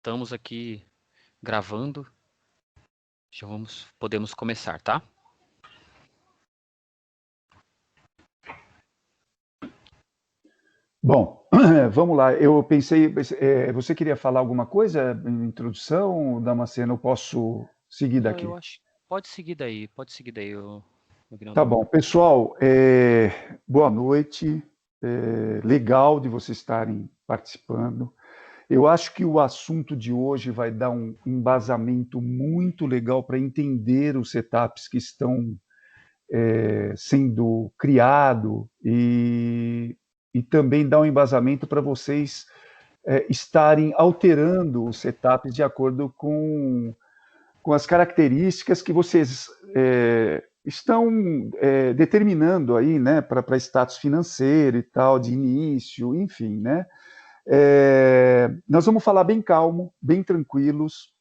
estamos aqui gravando. Já podemos começar, tá? Bom, vamos lá. Eu pensei, você queria falar alguma coisa em introdução, Damasceno? Eu posso seguir Não, daqui? eu acho. Pode seguir daí, o Tá Ignaldão. bom. Pessoal, boa noite. Legal de vocês estarem participando. Eu acho que o assunto de hoje vai dar um embasamento muito legal para entender os setups que estão sendo criados e também dar um embasamento para vocês estarem alterando os setups de acordo com as características que vocês estão determinando aí, né, para status financeiro e tal, de início, enfim, né? Nós vamos falar bem calmo, bem tranquilos.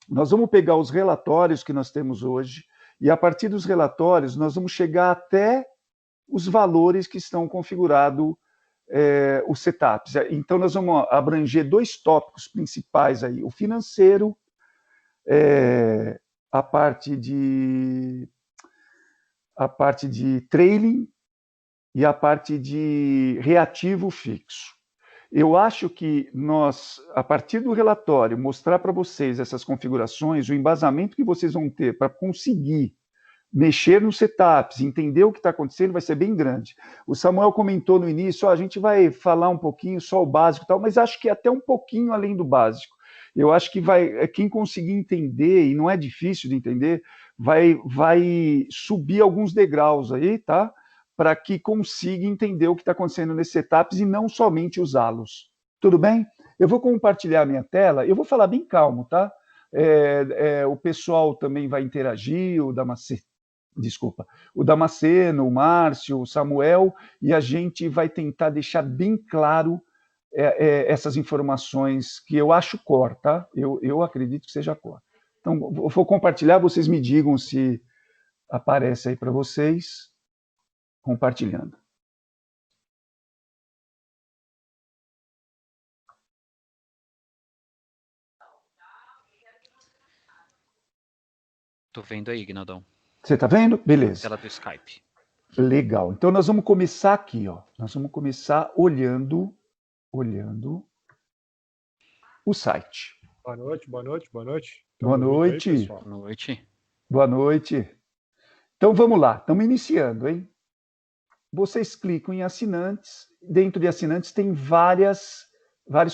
Nós vamos pegar os relatórios que nós temos hoje e, a partir dos relatórios, nós vamos chegar até os valores que estão configurados os setups. Então, nós vamos abranger dois tópicos principais aí: o financeiro, a parte de trailing e a parte de reativo fixo. Eu acho que nós, a partir do relatório, mostrar para vocês essas configurações, o embasamento que vocês vão ter para conseguir mexer nos setups, entender o que está acontecendo, vai ser bem grande. O Samuel comentou no início, a gente vai falar um pouquinho, só o básico e tal, mas acho que até um pouquinho além do básico. Eu acho que quem conseguir entender, e não é difícil de entender, vai subir alguns degraus aí, tá? Para que consiga entender o que está acontecendo nesses setups e não somente usá-los. Tudo bem? Eu vou compartilhar a minha tela, eu vou falar bem calmo, tá? O pessoal também vai interagir, o Damasceno, o Márcio, o Samuel, e a gente vai tentar deixar bem claro essas informações que eu acho core, tá? Eu acredito que seja core. Então, vou compartilhar, vocês me digam se aparece aí para vocês, compartilhando. Tô vendo aí, Ignaldão. Você está vendo? Beleza. Tela do Skype. Legal. Então, nós vamos começar aqui, ó. Nós vamos começar olhando o site. Boa noite, boa noite, boa noite. Boa noite. Aí, pessoal? Boa noite. Boa noite. Então, vamos lá. Estamos iniciando, hein? Vocês clicam em assinantes. Dentro de assinantes tem vários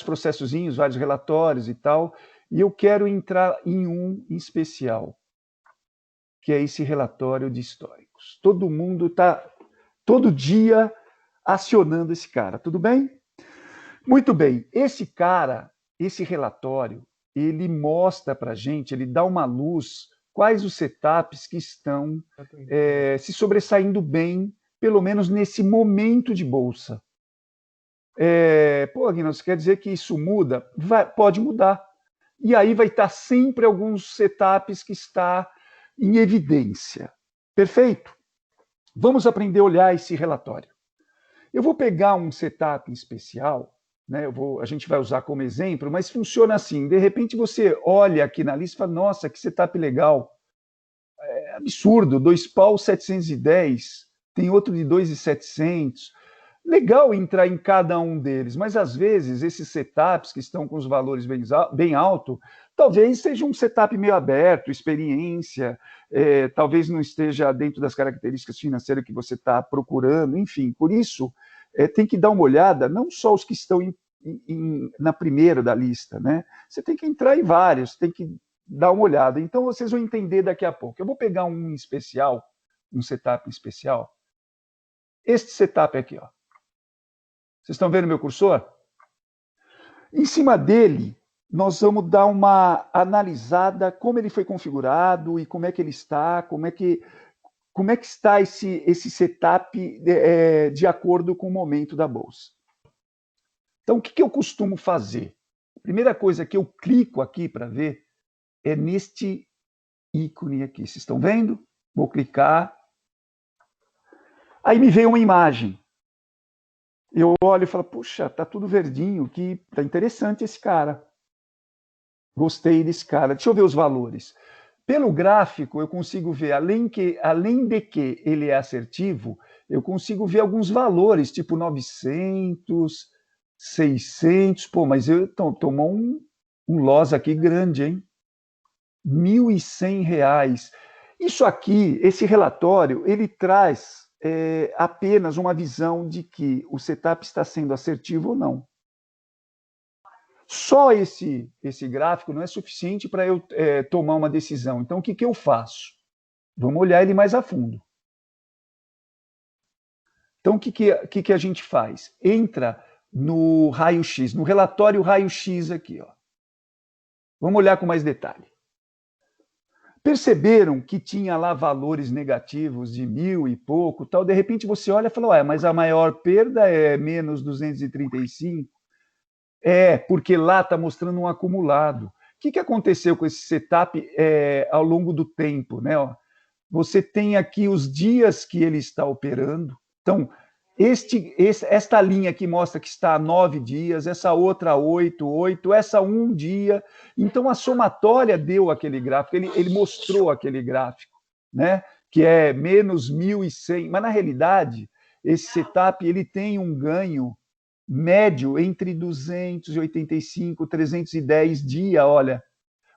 processozinhos, vários relatórios e tal. E eu quero entrar em um em especial, que é esse relatório de históricos. Todo mundo está, todo dia, acionando esse cara. Tudo bem? Muito bem. Esse cara, esse relatório, ele mostra para a gente, ele dá uma luz quais os setups que estão se sobressaindo bem, pelo menos nesse momento de bolsa. Aguinaldo, você quer dizer que isso muda? Pode mudar. E aí vai estar sempre alguns setups que está em evidência. Perfeito? Vamos aprender a olhar esse relatório. Eu vou pegar um setup em especial, né? A gente vai usar como exemplo, mas funciona assim. De repente você olha aqui na lista e fala, nossa, que setup legal. É absurdo, 2 pau 710, tem outro de 2.700. Legal entrar em cada um deles, mas às vezes esses setups que estão com os valores bem altos, talvez seja um setup meio aberto, experiência, talvez não esteja dentro das características financeiras que você está procurando, enfim. Por isso, tem que dar uma olhada, não só os que estão na primeira da lista, né? Você tem que entrar em vários, tem que dar uma olhada. Então, vocês vão entender daqui a pouco. Eu vou pegar um especial, um setup especial. Este setup aqui, ó. Vocês estão vendo meu cursor? Em cima dele, nós vamos dar uma analisada como ele foi configurado e como é que ele está, como é que está esse setup de acordo com o momento da bolsa. Então, o que eu costumo fazer? A primeira coisa que eu clico aqui para ver é neste ícone aqui. Vocês estão vendo? Vou clicar. Aí me veio uma imagem. Eu olho e falo, puxa, tá tudo verdinho, que tá interessante esse cara. Gostei desse cara. Deixa eu ver os valores. Pelo gráfico, eu consigo ver, além de que ele é assertivo, eu consigo ver alguns valores, tipo 900, 600. Pô, mas tomou um loss aqui grande, hein? R$ 1.100. Isso aqui, esse relatório, ele traz apenas uma visão de que o setup está sendo assertivo ou não. Só esse gráfico não é suficiente para eu tomar uma decisão. Então, o que eu faço? Vamos olhar ele mais a fundo. Então, o que a gente faz? Entra no raio-x, no relatório raio-x aqui. Ó. Vamos olhar com mais detalhe. Perceberam que tinha lá valores negativos de 1.000 e pouco, tal. De repente você olha e fala, mas a maior perda é menos 235. Porque lá está mostrando um acumulado. O que aconteceu com esse setup ao longo do tempo? Né? Você tem aqui os dias que ele está operando. Então, esta linha aqui mostra que está há 9 dias, essa outra 8, essa 1 dia. Então, a somatória deu aquele gráfico, ele mostrou aquele gráfico, né? Que é menos 1.100. Mas, na realidade, esse setup ele tem um ganho médio entre 285 e 310 dias. Olha,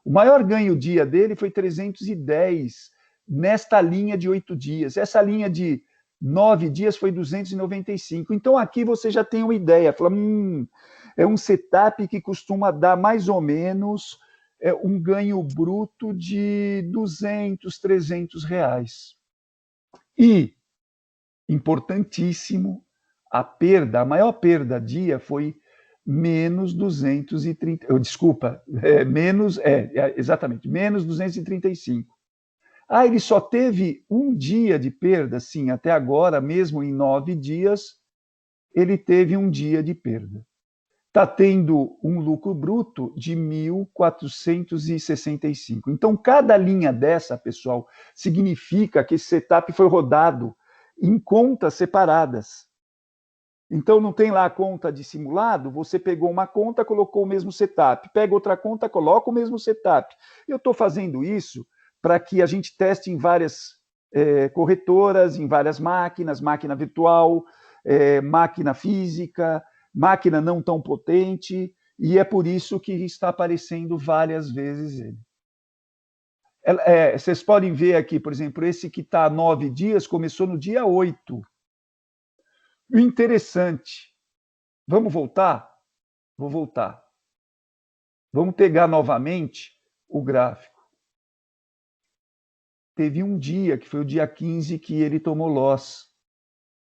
o maior ganho dia dele foi 310 nesta linha de 8 dias. Essa linha de 9 dias foi 295. Então aqui você já tem uma ideia. Fala, é um setup que costuma dar mais ou menos um ganho bruto de 200, 300 reais. E, importantíssimo, a maior perda dia foi menos 230, exatamente, menos 235. Ele só teve um dia de perda, sim, até agora, mesmo em 9 dias, ele teve um dia de perda. Está tendo um lucro bruto de 1.465. Então, cada linha dessa, pessoal, significa que esse setup foi rodado em contas separadas. Então, não tem lá a conta de simulado, você pegou uma conta, colocou o mesmo setup, pega outra conta, coloca o mesmo setup. Eu estou fazendo isso para que a gente teste em várias corretoras, em várias máquinas, máquina virtual, máquina física, máquina não tão potente, e é por isso que está aparecendo várias vezes ele. Vocês podem ver aqui, por exemplo, esse que está há 9 dias, começou no dia 8. O interessante, vamos voltar? Vou voltar. Vamos pegar novamente o gráfico. Teve um dia, que foi o dia 15, que ele tomou loss.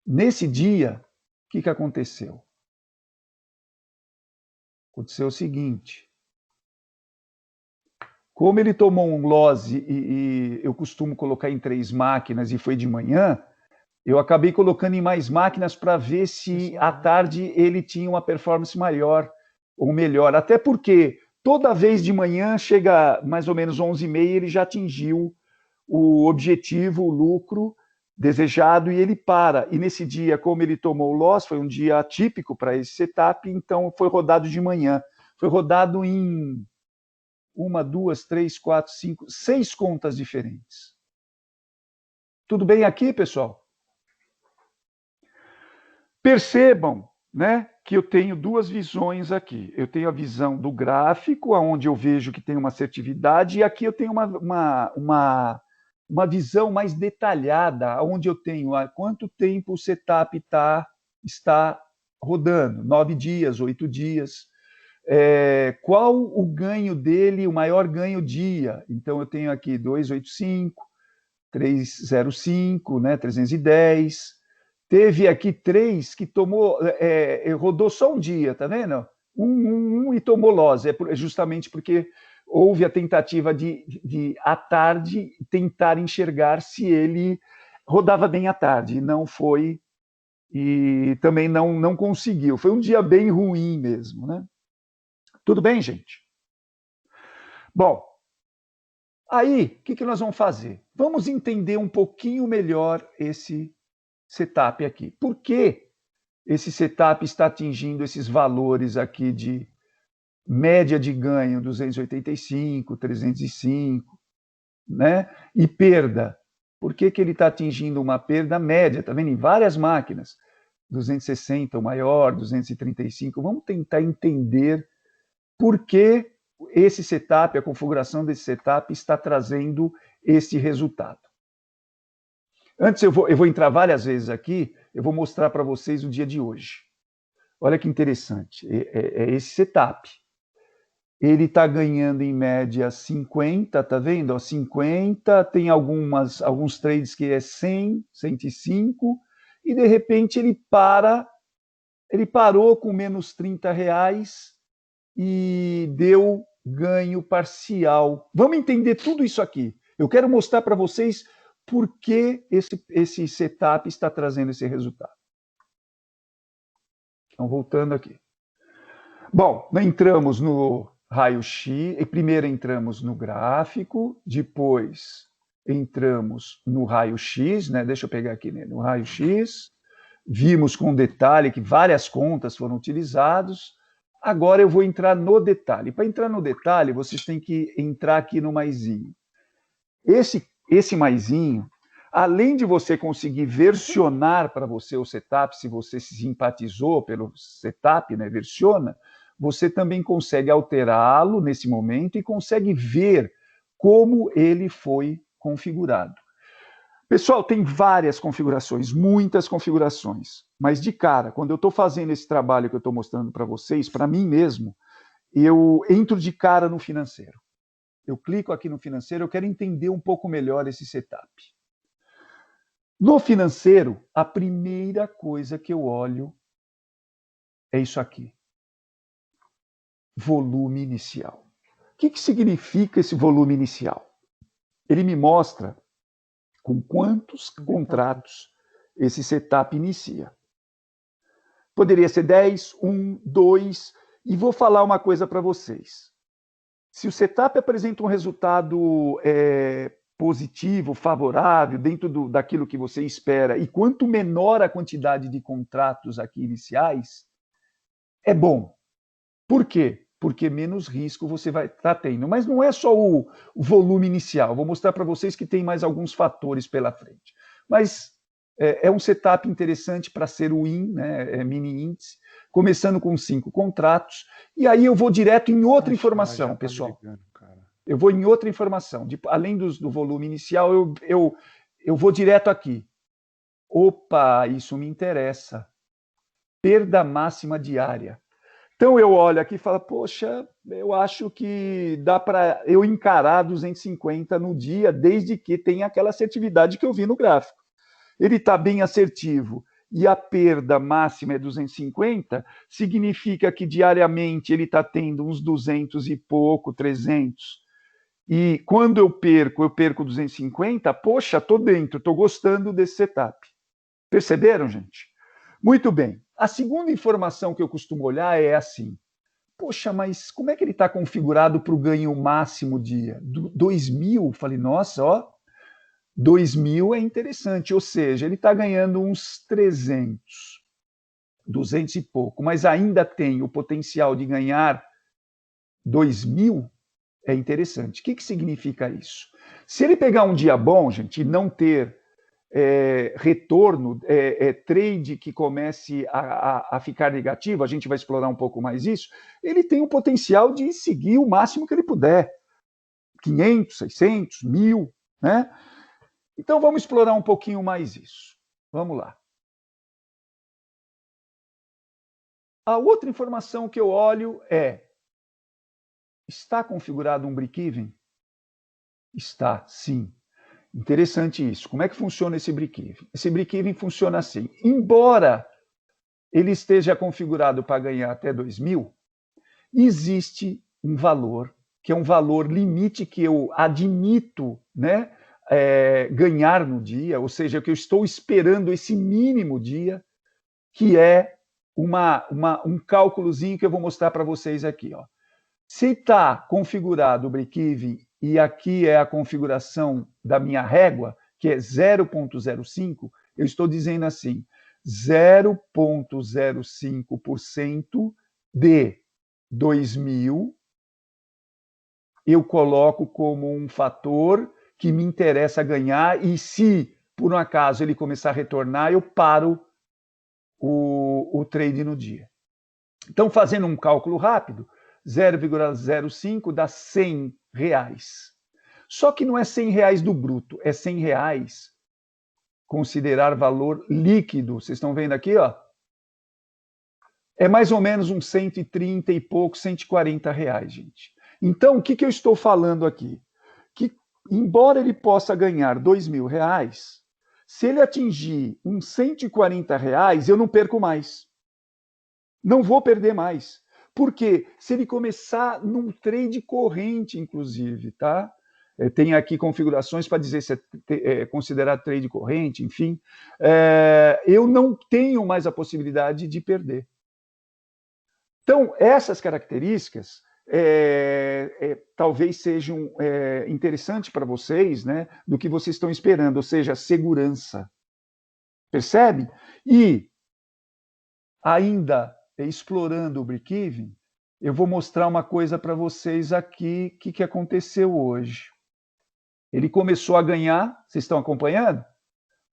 Nesse dia, o que aconteceu? Aconteceu o seguinte. Como ele tomou um loss e eu costumo colocar em 3 máquinas e foi de manhã, eu acabei colocando em mais máquinas para ver se à tarde ele tinha uma performance maior ou melhor. Até porque toda vez de manhã, chega mais ou menos 11h30, ele já atingiu o objetivo, o lucro desejado, e ele para. E nesse dia, como ele tomou o loss, foi um dia atípico para esse setup, então foi rodado de manhã. Foi rodado em 1, 2, 3, 4, 5, 6 contas diferentes. Tudo bem aqui, pessoal? Percebam, né, que eu tenho 2 visões aqui. Eu tenho a visão do gráfico, onde eu vejo que tem uma assertividade, e aqui eu tenho uma visão mais detalhada, onde eu tenho há quanto tempo o setup está rodando, 9 dias, 8 dias. Qual o ganho dele, o maior ganho dia? Então, eu tenho aqui 285, 305, né, 310. Teve aqui 3 que rodou só um dia, tá vendo? E tomou loss. É justamente porque houve a tentativa de à tarde, tentar enxergar se ele rodava bem à tarde. E não foi, e também não conseguiu. Foi um dia bem ruim mesmo, né? Tudo bem, gente? Bom, aí, o que nós vamos fazer? Vamos entender um pouquinho melhor esse setup aqui. Por que esse setup está atingindo esses valores aqui de média de ganho 285, 305, né? E perda. Por que ele está atingindo uma perda média? Está vendo? Em várias máquinas. 260 o maior, 235. Vamos tentar entender por que esse setup, a configuração desse setup está trazendo esse resultado. Antes eu vou entrar várias vezes aqui, eu vou mostrar para vocês o dia de hoje. Olha que interessante, é esse setup. Ele está ganhando em média 50, tá vendo? Ó, 50, tem alguns trades que é 100, 105, e de repente ele parou com menos R$30 e deu ganho parcial. Vamos entender tudo isso aqui. Eu quero mostrar para vocês por que esse setup está trazendo esse resultado. Então, voltando aqui. Bom, entramos no raio-x, primeiro entramos no gráfico, depois entramos no raio-x, né? Deixa eu pegar aqui, né? No raio-x, vimos com detalhe que várias contas foram utilizadas. Agora eu vou entrar no detalhe. Para entrar no detalhe, vocês têm que entrar aqui no maisinho. Esse maisinho, além de você conseguir versionar para você o setup, se você se simpatizou pelo setup, né, versiona, você também consegue alterá-lo nesse momento e consegue ver como ele foi configurado. Pessoal, tem várias configurações, muitas configurações, mas de cara, quando eu estou fazendo esse trabalho que eu estou mostrando para vocês, para mim mesmo, eu entro de cara no financeiro. Eu clico aqui no financeiro, eu quero entender um pouco melhor esse setup. No financeiro, a primeira coisa que eu olho é isso aqui. Volume inicial. O que significa esse volume inicial? Ele me mostra com quantos contratos esse setup inicia. Poderia ser 10, 1, 2, e vou falar uma coisa para vocês. Se o setup apresenta um resultado positivo, favorável, dentro daquilo que você espera, e quanto menor a quantidade de contratos aqui iniciais, é bom. Por quê? Porque menos risco você vai estar tendo. Mas não é só o volume inicial. Vou mostrar para vocês que tem mais alguns fatores pela frente. Mas é um setup interessante para ser o IN, né, mini índice, começando com 5 contratos. E aí eu vou direto em outra informação, pessoal. Eu vou em outra informação. Além do volume inicial, eu vou direto aqui. Opa, isso me interessa. Perda máxima diária. Então eu olho aqui e falo, poxa, eu acho que dá para eu encarar 250 no dia, desde que tenha aquela assertividade que eu vi no gráfico. Ele está bem assertivo e a perda máxima é 250, significa que diariamente ele está tendo uns 200 e pouco, 300. E quando eu perco 250, poxa, estou dentro, estou gostando desse setup. Perceberam, gente? Muito bem. A segunda informação que eu costumo olhar é assim, poxa, mas como é que ele está configurado para o ganho máximo dia? 2.000? Falei, nossa, ó, 2.000 é interessante, ou seja, ele está ganhando uns 300, 200 e pouco, mas ainda tem o potencial de ganhar 2.000, é interessante. O que significa isso? Se ele pegar um dia bom, gente, e não ter retorno, trade que comece a ficar negativo, a gente vai explorar um pouco mais isso, ele tem o potencial de seguir o máximo que ele puder. 500, 600, 1.000, né? Então vamos explorar um pouquinho mais isso. Vamos lá. A outra informação que eu olho está configurado um break-even? Está, sim. Interessante isso. Como é que funciona esse break-even? Esse break-even funciona assim. Embora ele esteja configurado para ganhar até 2.000, existe um valor, que é um valor limite que eu admito, né, ganhar no dia, ou seja, que eu estou esperando esse mínimo dia, que é um cálculozinho que eu vou mostrar para vocês aqui. Ó. Se está configurado o break-even e aqui é a configuração da minha régua, que é 0,05, eu estou dizendo assim, 0,05% de 2.000, eu coloco como um fator que me interessa ganhar, e se, por um acaso, ele começar a retornar, eu paro o trade no dia. Então, fazendo um cálculo rápido, 0,05 dá R$100. Só que não é R$100 do bruto, é R$100 considerar valor líquido. Vocês estão vendo aqui, ó? É mais ou menos uns 130 e pouco, R$140, gente. Então, o que eu estou falando aqui? Que, embora ele possa ganhar R$2.000, se ele atingir uns R$140, eu não perco mais. Não vou perder mais. Porque se ele começar num trade corrente, inclusive, tá? Tem aqui configurações para dizer se é considerado trade corrente, enfim. Eu não tenho mais a possibilidade de perder. Então, essas características talvez sejam interessantes para vocês, né, do que vocês estão esperando, ou seja, segurança. Percebe? E, ainda explorando o break-even, eu vou mostrar uma coisa para vocês aqui, que aconteceu hoje. Ele começou a ganhar, vocês estão acompanhando?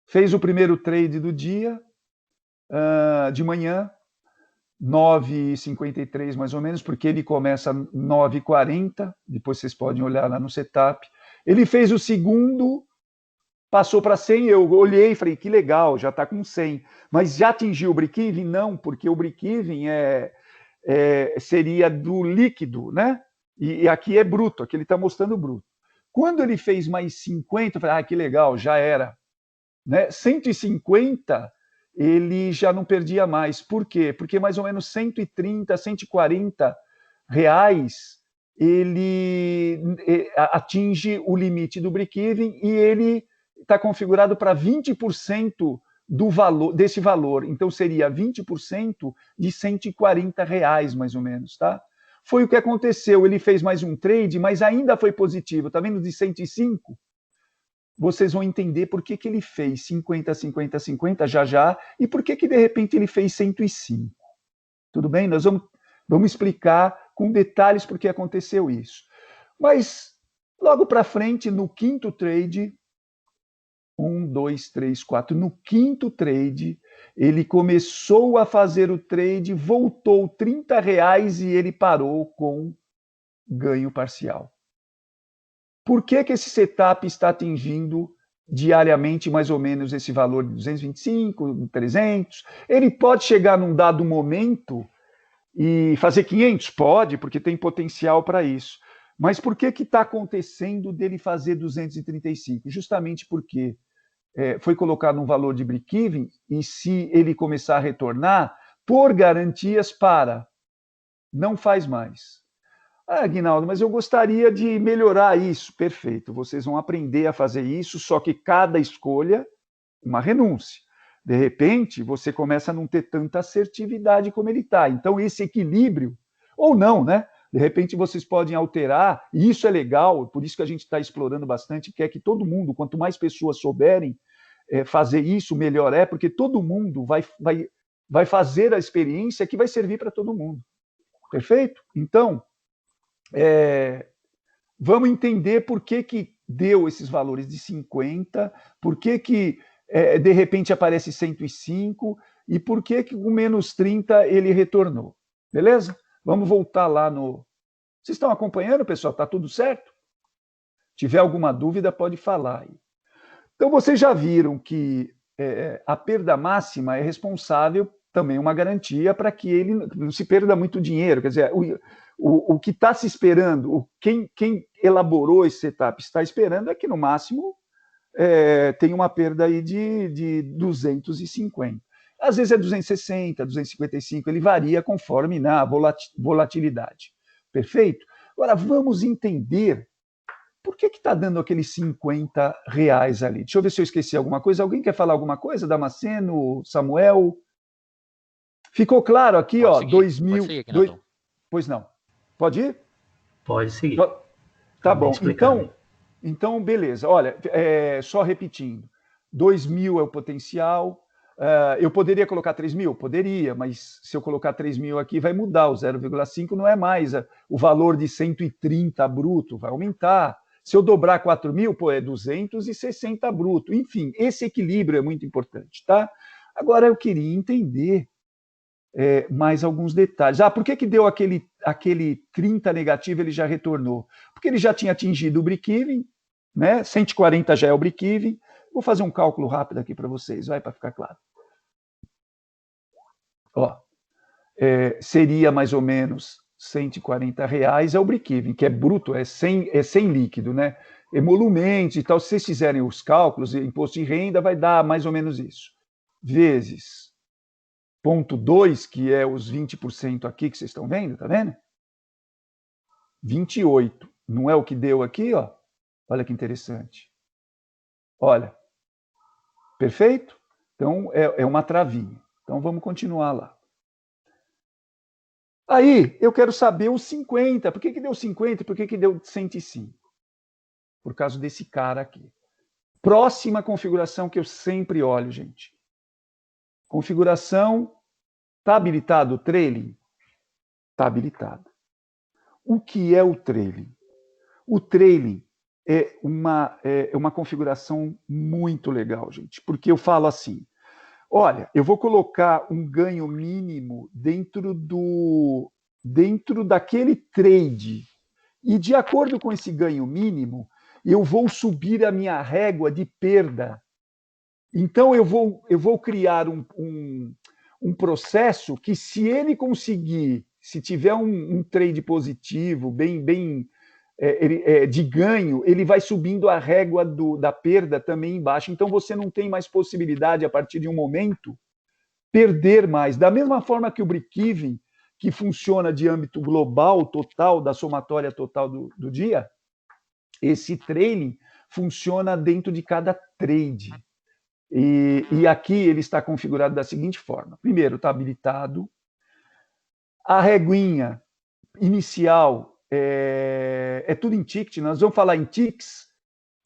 Fez o primeiro trade do dia, de manhã, 9h53 mais ou menos, porque ele começa 9h40, depois vocês podem olhar lá no setup. Ele fez o segundo, passou para 100, eu olhei e falei, que legal, já está com 100. Mas já atingiu o break-even? Não, porque o break-even seria do líquido, né? E aqui é bruto, aqui ele está mostrando bruto. Quando ele fez mais 50, eu falei, que legal, já era. Né? 150, ele já não perdia mais. Por quê? Porque mais ou menos 130, 140 reais, ele atinge o limite do break-even e ele está configurado para 20% do valor, desse valor. Então, seria 20% de R$140, mais ou menos, tá? Foi o que aconteceu. Ele fez mais um trade, mas ainda foi positivo. Tá vendo? De 105? Vocês vão entender por que ele fez 50, 50, 50 já, e por que de repente ele fez 105. Tudo bem? Nós vamos explicar com detalhes por que aconteceu isso. Mas, logo para frente, no quinto trade, 1, 2, 3, 4, no quinto trade, ele começou a fazer o trade, voltou R$30 e ele parou com ganho parcial. Por que esse setup está atingindo diariamente mais ou menos esse valor de 225, 300? Ele pode chegar num dado momento e fazer 500? Pode, porque tem potencial para isso. Mas por que está acontecendo dele fazer 235? Justamente porque foi colocado um valor de break-even e se ele começar a retornar, por garantias para, não faz mais. Aguinaldo, mas eu gostaria de melhorar isso. Perfeito, vocês vão aprender a fazer isso, só que cada escolha, uma renúncia. De repente, você começa a não ter tanta assertividade como ele está. Então, esse equilíbrio, ou não, né? De repente, vocês podem alterar, e isso é legal, por isso que a gente está explorando bastante, quer que todo mundo, quanto mais pessoas souberem fazer isso, melhor é, porque todo mundo vai fazer a experiência que vai servir para todo mundo. Perfeito? Então, vamos entender por que deu esses valores de 50, por que de repente aparece 105 e por que o menos 30 ele retornou. Beleza? Vamos voltar lá no... Vocês estão acompanhando, pessoal? Está tudo certo? Se tiver alguma dúvida, pode falar aí. Então, vocês já viram que a perda máxima é responsável também uma garantia para que ele não se perda muito dinheiro. Quer dizer, o que está se esperando, quem elaborou esse setup está esperando é que, no máximo, tem uma perda aí de 250. Às vezes é 260, 255, ele varia conforme na volatilidade. Perfeito? Agora, vamos entender por que está dando aqueles R$50 ali. Deixa eu ver se eu esqueci alguma coisa. Alguém quer falar alguma coisa? Damasceno, Samuel? Ficou claro aqui, pode ó, seguir, 2000... Pode seguir, Guinaldão. Pois não. Pode ir? Pode seguir. Tá bom. Então, beleza. Olha, só repetindo. 2.000 é o potencial, Eu poderia colocar 3 mil? Poderia, mas se eu colocar 3 mil aqui, vai mudar. O 0,5 não é mais o valor de 130 bruto, vai aumentar. Se eu dobrar 4 mil, pô, é 260 bruto. Enfim, esse equilíbrio é muito importante, tá? Agora, eu queria entender mais alguns detalhes. Por que deu aquele 30 negativo, ele já retornou? Porque ele já tinha atingido o break-even, né? 140 já é o break-even. Vou fazer um cálculo rápido aqui para vocês, vai, para ficar claro. Ó, seria mais ou menos R$140 é o break-even, que é bruto, é sem líquido, né? Emolumentos e tal, se vocês fizerem os cálculos, imposto de renda vai dar mais ou menos isso. Vezes 0,2, que é os 20% aqui que vocês estão vendo, tá vendo? 28, não é o que deu aqui, ó? Olha que interessante. Olha, perfeito? Então, é uma travinha. Então, vamos continuar lá. Aí, eu quero saber os 50. Por que deu 50? Por que deu 105? Por causa desse cara aqui. Próxima configuração que eu sempre olho, gente. Configuração, está habilitado o trailing? Está habilitado. O que é o trailing? O trailing é uma configuração muito legal, gente, porque eu falo assim, olha, eu vou colocar um ganho mínimo dentro daquele trade, e de acordo com esse ganho mínimo, eu vou subir a minha régua de perda. Então, eu vou criar um processo que, se ele conseguir, se tiver um trade positivo, bem de ganho, ele vai subindo a régua da perda também embaixo. Então, você não tem mais possibilidade, a partir de um momento, perder mais. Da mesma forma que o break-even, que funciona de âmbito global, total, da somatória total do dia, esse trailing funciona dentro de cada trade. E aqui ele está configurado da seguinte forma. Primeiro, está habilitado. A reguinha inicial é tudo em ticket. Nós vamos falar em ticks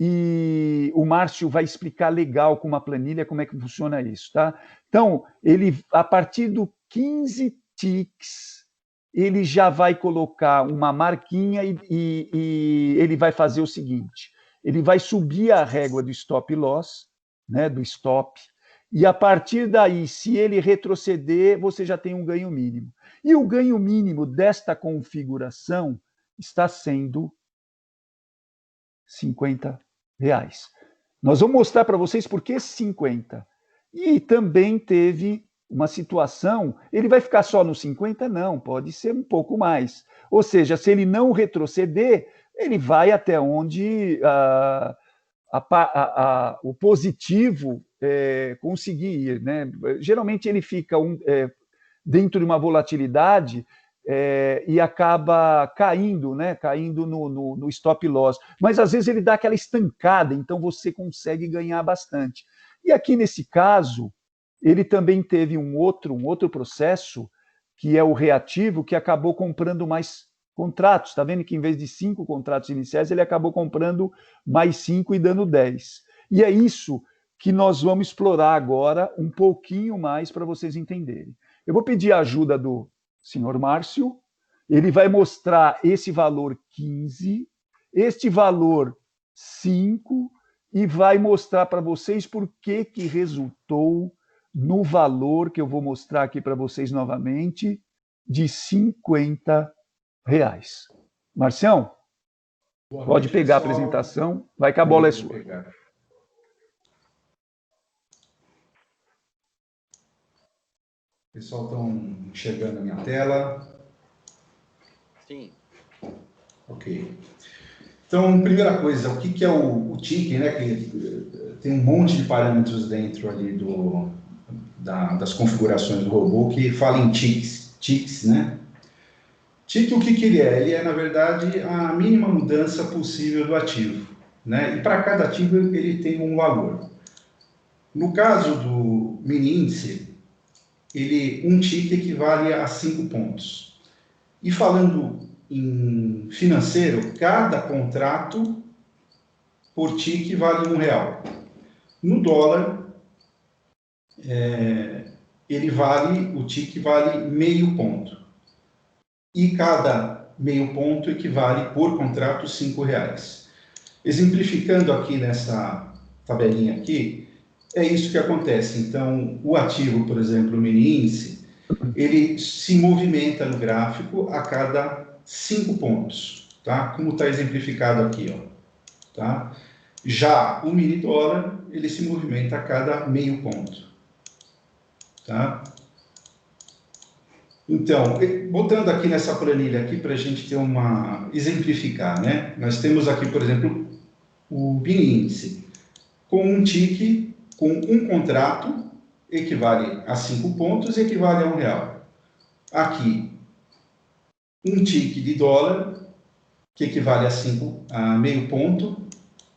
e o Márcio vai explicar legal com uma planilha como é que funciona isso, tá? Então, ele, a partir do 15 ticks, ele já vai colocar uma marquinha e ele vai fazer o seguinte, ele vai subir a régua do stop loss, né, do stop, e a partir daí, se ele retroceder, você já tem um ganho mínimo. E o ganho mínimo desta configuração está sendo R$50. Nós vamos mostrar para vocês por que 50. E também teve uma situação, ele vai ficar só no 50? Não, pode ser um pouco mais. Ou seja, se ele não retroceder, ele vai até onde o positivo conseguir ir, né? Geralmente ele fica dentro de uma volatilidade e acaba caindo, né? Caindo no stop loss. Mas às vezes ele dá aquela estancada, então você consegue ganhar bastante. E aqui nesse caso, ele também teve um outro processo, que é o reativo, que acabou comprando mais contratos. Está vendo que em vez de 5 contratos iniciais, ele acabou comprando mais 5 e dando 10. E é isso que nós vamos explorar agora um pouquinho mais para vocês entenderem. Eu vou pedir a ajuda do senhor Márcio, ele vai mostrar esse valor 15, este valor 5, e vai mostrar para vocês por que resultou no valor que eu vou mostrar aqui para vocês novamente, de R$50. Marcião, pode pegar a apresentação, vai que a bola é sua. Pessoal, estão enxergando a minha tela? Sim. Ok. Então, primeira coisa, o que é o tick, né? Que tem um monte de parâmetros dentro ali das configurações do robô que fala em ticks, né? Tick, o que ele é? Ele é, na verdade, a mínima mudança possível do ativo, né? E para cada ativo ele tem um valor. No caso do mini índice, um tick equivale a 5 pontos. E falando em financeiro, cada contrato por tick vale R$1. No dólar, o TIC vale meio ponto. E cada meio ponto equivale, por contrato, R$5. Exemplificando aqui nessa tabelinha aqui, é isso que acontece. Então, o ativo, por exemplo, o mini índice, ele se movimenta no gráfico a cada 5 pontos, tá? Como está exemplificado aqui, ó, tá? Já o mini dólar, ele se movimenta a cada meio ponto, tá? Então, botando aqui nessa planilha aqui para a gente ter exemplificar, né? Nós temos aqui, por exemplo, o mini índice com um TIC, com um contrato, equivale a 5 pontos e equivale a R$1. Aqui, um TIC de dólar, que equivale a meio ponto,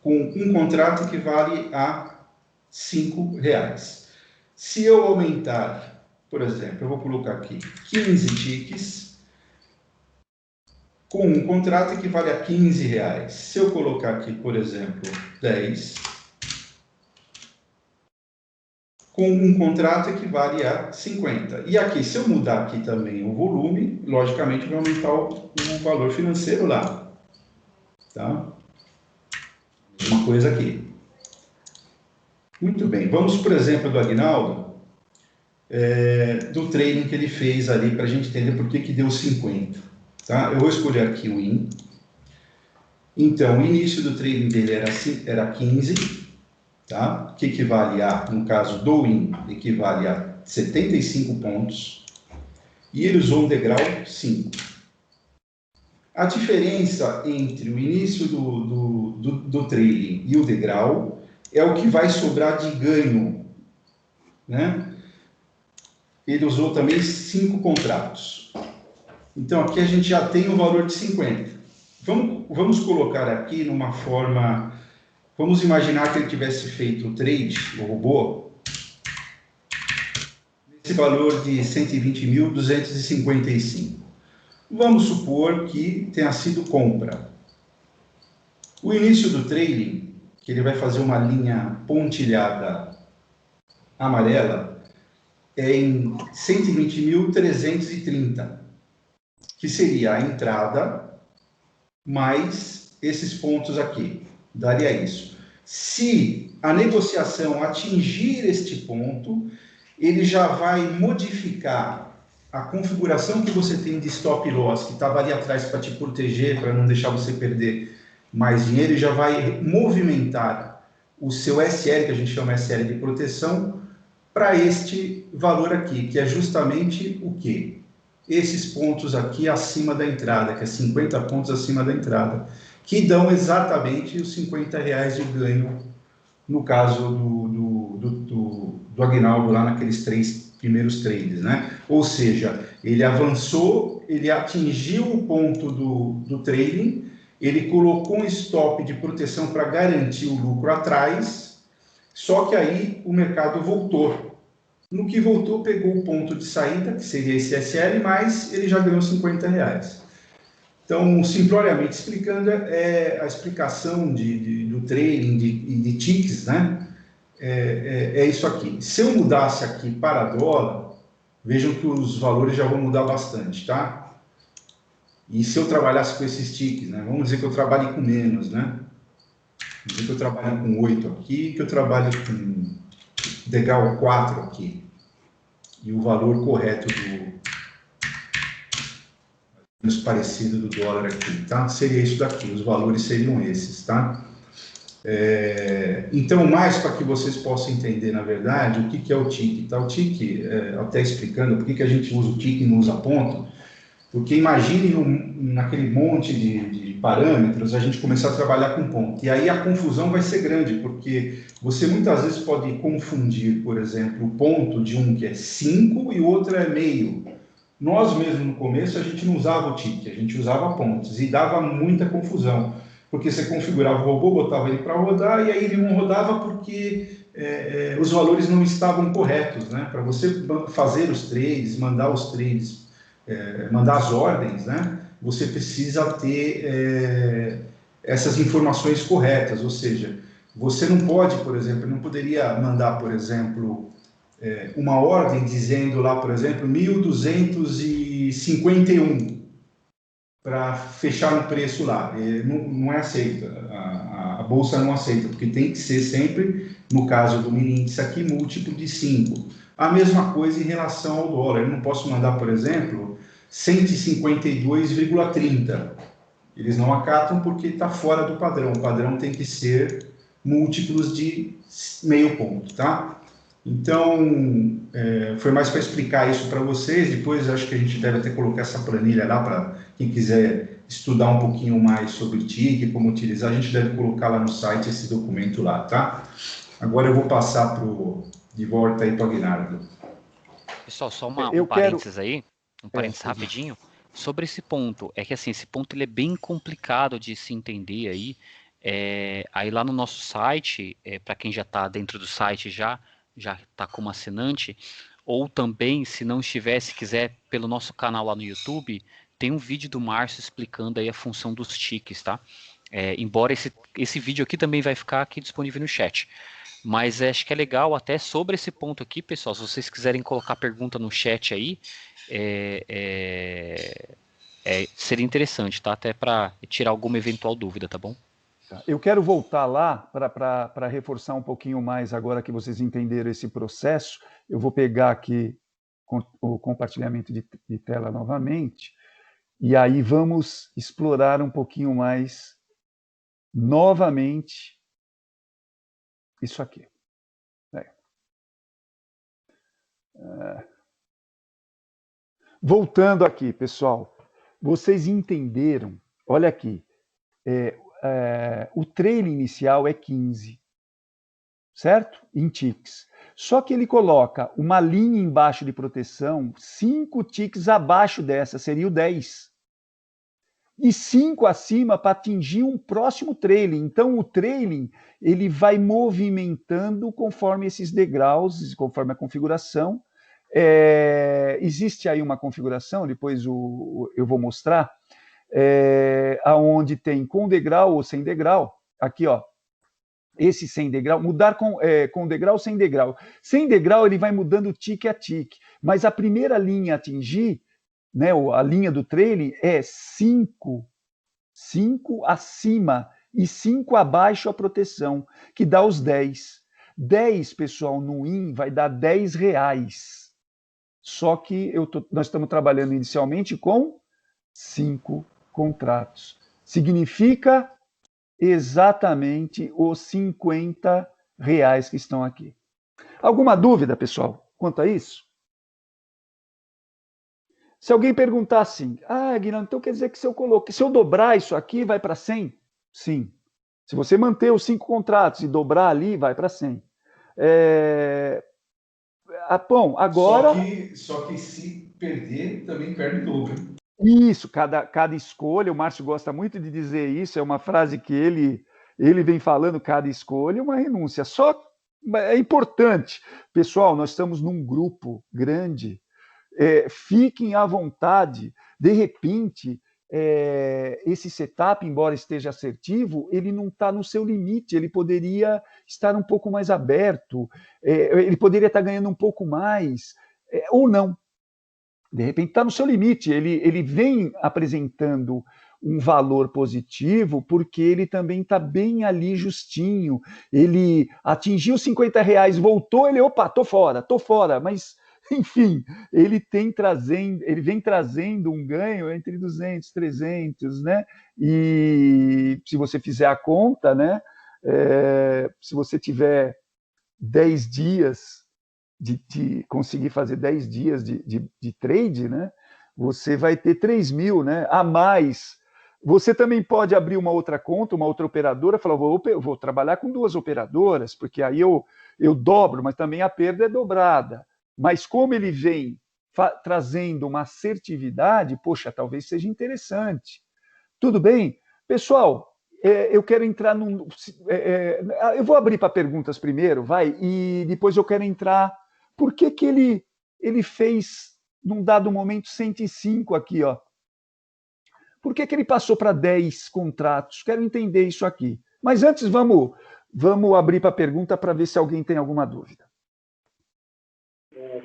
com um contrato equivale a R$5. Se eu aumentar, por exemplo, eu vou colocar aqui 15 tiques, com um contrato equivale a R$15. Se eu colocar aqui, por exemplo, 10, com um contrato equivale a 50. E aqui, se eu mudar aqui também o volume, logicamente vai aumentar o valor financeiro lá. Tá? Uma coisa aqui. Muito bem, vamos, por exemplo, do Aguinaldo, do trading que ele fez ali, para a gente entender por que deu 50. Tá? Eu vou escolher aqui o IN. Então, o início do trading dele era 15, tá? Que equivale a, no caso do IN, equivale a 75 pontos. E ele usou um degrau 5. A diferença entre o início do trading e o degrau é o que vai sobrar de ganho, né? Ele usou também 5 contratos. Então, aqui a gente já tem o valor de 50. Vamos colocar aqui numa forma... Vamos imaginar que ele tivesse feito o trade, o robô, nesse valor de 120.255. Vamos supor que tenha sido compra. O início do trading, que ele vai fazer uma linha pontilhada amarela, é em 120.330, que seria a entrada mais esses pontos aqui, daria isso. Se a negociação atingir este ponto, ele já vai modificar a configuração que você tem de stop loss, que estava ali atrás para te proteger, para não deixar você perder mais dinheiro, e já vai movimentar o seu SL, que a gente chama SL de proteção, para este valor aqui, que é justamente o quê? Esses pontos aqui acima da entrada, que é 50 pontos acima da entrada, que dão exatamente os R$50 de ganho, no caso do Aguinaldo, lá naqueles 3 primeiros trades, né? Ou seja, ele avançou, ele atingiu o ponto do trading, ele colocou um stop de proteção para garantir o lucro atrás, só que aí o mercado voltou. No que voltou, pegou o ponto de saída, que seria esse SL, mas ele já ganhou R$50. Então, simploriamente explicando, a explicação do trading de ticks, né? É isso aqui. Se eu mudasse aqui para dólar, vejam que os valores já vão mudar bastante, tá? E se eu trabalhasse com esses ticks, né? Vamos dizer que eu trabalhe com menos, né? Vamos dizer que eu trabalho com 8 aqui, que eu trabalho com degrau 4 aqui. E o valor correto menos parecido do dólar aqui, tá? Seria isso daqui, os valores seriam esses, tá? Então, mais para que vocês possam entender, na verdade, o que é o TIC, tá? O TIC, até explicando por que a gente usa o TIC e não usa ponto, porque imagine naquele monte de parâmetros a gente começar a trabalhar com ponto, e aí a confusão vai ser grande, porque você muitas vezes pode confundir, por exemplo, o ponto de um que é 5 e o outro é meio. Nós mesmo no começo a gente não usava o TIC, a gente usava pontos e dava muita confusão, porque você configurava o robô, botava ele para rodar e aí ele não rodava porque os valores não estavam corretos, né? Para você fazer os trades, mandar os trades, mandar as ordens, né? Você precisa ter essas informações corretas, ou seja, você não pode, por exemplo, não poderia mandar, por exemplo, uma ordem dizendo lá, por exemplo, 1.251 para fechar um preço lá. Não é aceita, a Bolsa não aceita, porque tem que ser sempre, no caso do mini índice aqui, múltiplo de 5. A mesma coisa em relação ao dólar. Eu não posso mandar, por exemplo, 152,30. Eles não acatam porque está fora do padrão. O padrão tem que ser múltiplos de meio ponto, tá? Então, foi mais para explicar isso para vocês. Depois, acho que a gente deve até colocar essa planilha lá para quem quiser estudar um pouquinho mais sobre TIC, como utilizar. A gente deve colocar lá no site esse documento lá, tá? Agora eu vou passar de volta aí para o Aguinaldo. Pessoal, só um parênteses aí, um parênteses rapidinho, sobre esse ponto. É que assim, esse ponto ele é bem complicado de se entender aí. Aí lá no nosso site, para quem já está dentro do site já está como assinante, ou também, se não estiver, se quiser, pelo nosso canal lá no YouTube, tem um vídeo do Márcio explicando aí a função dos tiques, tá? Embora esse vídeo aqui também vai ficar aqui disponível no chat. Mas acho que é legal até sobre esse ponto aqui, pessoal, se vocês quiserem colocar pergunta no chat aí, seria interessante, tá? Até para tirar alguma eventual dúvida, tá bom? Eu quero voltar lá para reforçar um pouquinho mais, agora que vocês entenderam esse processo. Eu vou pegar aqui o compartilhamento de tela novamente, e aí vamos explorar um pouquinho mais, novamente, isso aqui. Voltando aqui, pessoal, vocês entenderam, olha aqui, o trailing inicial é 15, certo? Em ticks. Só que ele coloca uma linha embaixo de proteção, 5 ticks abaixo dessa, seria o 10. E 5 acima para atingir um próximo trailing. Então, o trailing ele vai movimentando conforme esses degraus, conforme a configuração. Existe aí uma configuração, depois eu vou mostrar, aonde tem com degrau ou sem degrau. Aqui, ó, esse sem degrau, mudar com degrau ou sem degrau. Sem degrau, ele vai mudando tique a tique, mas a primeira linha a atingir, né, a linha do trailing, é 5 acima e 5 abaixo a proteção, que dá os 10. 10, pessoal, no IN vai dar R$10. Só que nós estamos trabalhando inicialmente com 5 contratos. Significa exatamente os R$50 que estão aqui. Alguma dúvida, pessoal, quanto a isso? Se alguém perguntar assim, Guilherme, então quer dizer que se eu dobrar isso aqui, vai para 100? Sim. Se você manter os 5 contratos e dobrar ali, vai para 100. Bom, agora... Só que se perder, também perde o dobro. Isso, cada escolha, o Márcio gosta muito de dizer isso, é uma frase que ele vem falando, cada escolha é uma renúncia. Só é importante. Pessoal, nós estamos num grupo grande, fiquem à vontade, de repente, esse setup, embora esteja assertivo, ele não está no seu limite, ele poderia estar um pouco mais aberto, ele poderia estar ganhando um pouco mais, ou não. De repente está no seu limite, ele vem apresentando um valor positivo porque ele também está bem ali justinho, ele atingiu R$50, voltou, opa, tô fora, mas enfim, ele vem trazendo um ganho entre 200, 300, né? E se você fizer a conta, né? Se você tiver 10 dias de conseguir fazer 10 dias de trade, né? Você vai ter 3 mil, né? A mais. Você também pode abrir uma outra conta, uma outra operadora, falar, vou trabalhar com 2 operadoras, porque aí eu dobro, mas também a perda é dobrada. Mas como ele vem trazendo uma assertividade, poxa, talvez seja interessante. Tudo bem? Pessoal, eu quero entrar eu vou abrir para perguntas primeiro, e depois eu quero entrar... Por que ele fez, num dado momento, 105 aqui, ó? Por que ele passou para 10 contratos? Quero entender isso aqui. Mas antes, vamos abrir para pergunta para ver se alguém tem alguma dúvida.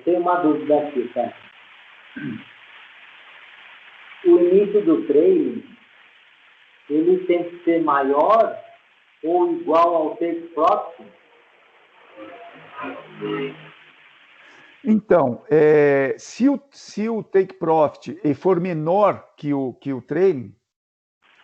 tenho uma dúvida aqui, tá? O início do trailing, ele tem que ser maior ou igual ao take profit? Então, se o take profit for menor que o trailing,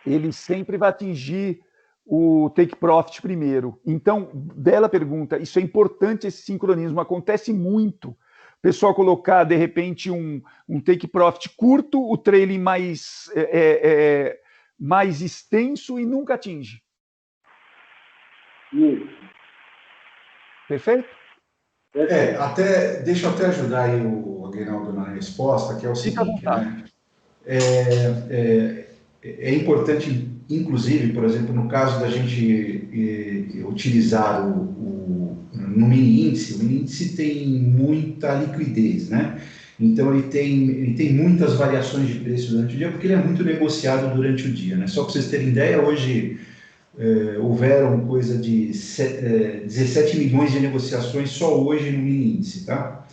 ele sempre vai atingir o take profit primeiro. Então, bela pergunta, isso é importante, esse sincronismo, acontece muito. O pessoal colocar, de repente, um take profit curto, o trailing mais extenso e nunca atinge. Isso. Perfeito? Deixa eu até ajudar aí o Aguinaldo na resposta, que é o seguinte, né? É importante, inclusive, por exemplo, no caso da gente utilizar no mini índice, o mini índice tem muita liquidez, né? Então ele tem muitas variações de preço durante o dia, porque ele é muito negociado durante o dia, né? Só para vocês terem ideia, hoje houveram coisa de 17 milhões de negociações só hoje no mini índice, tá?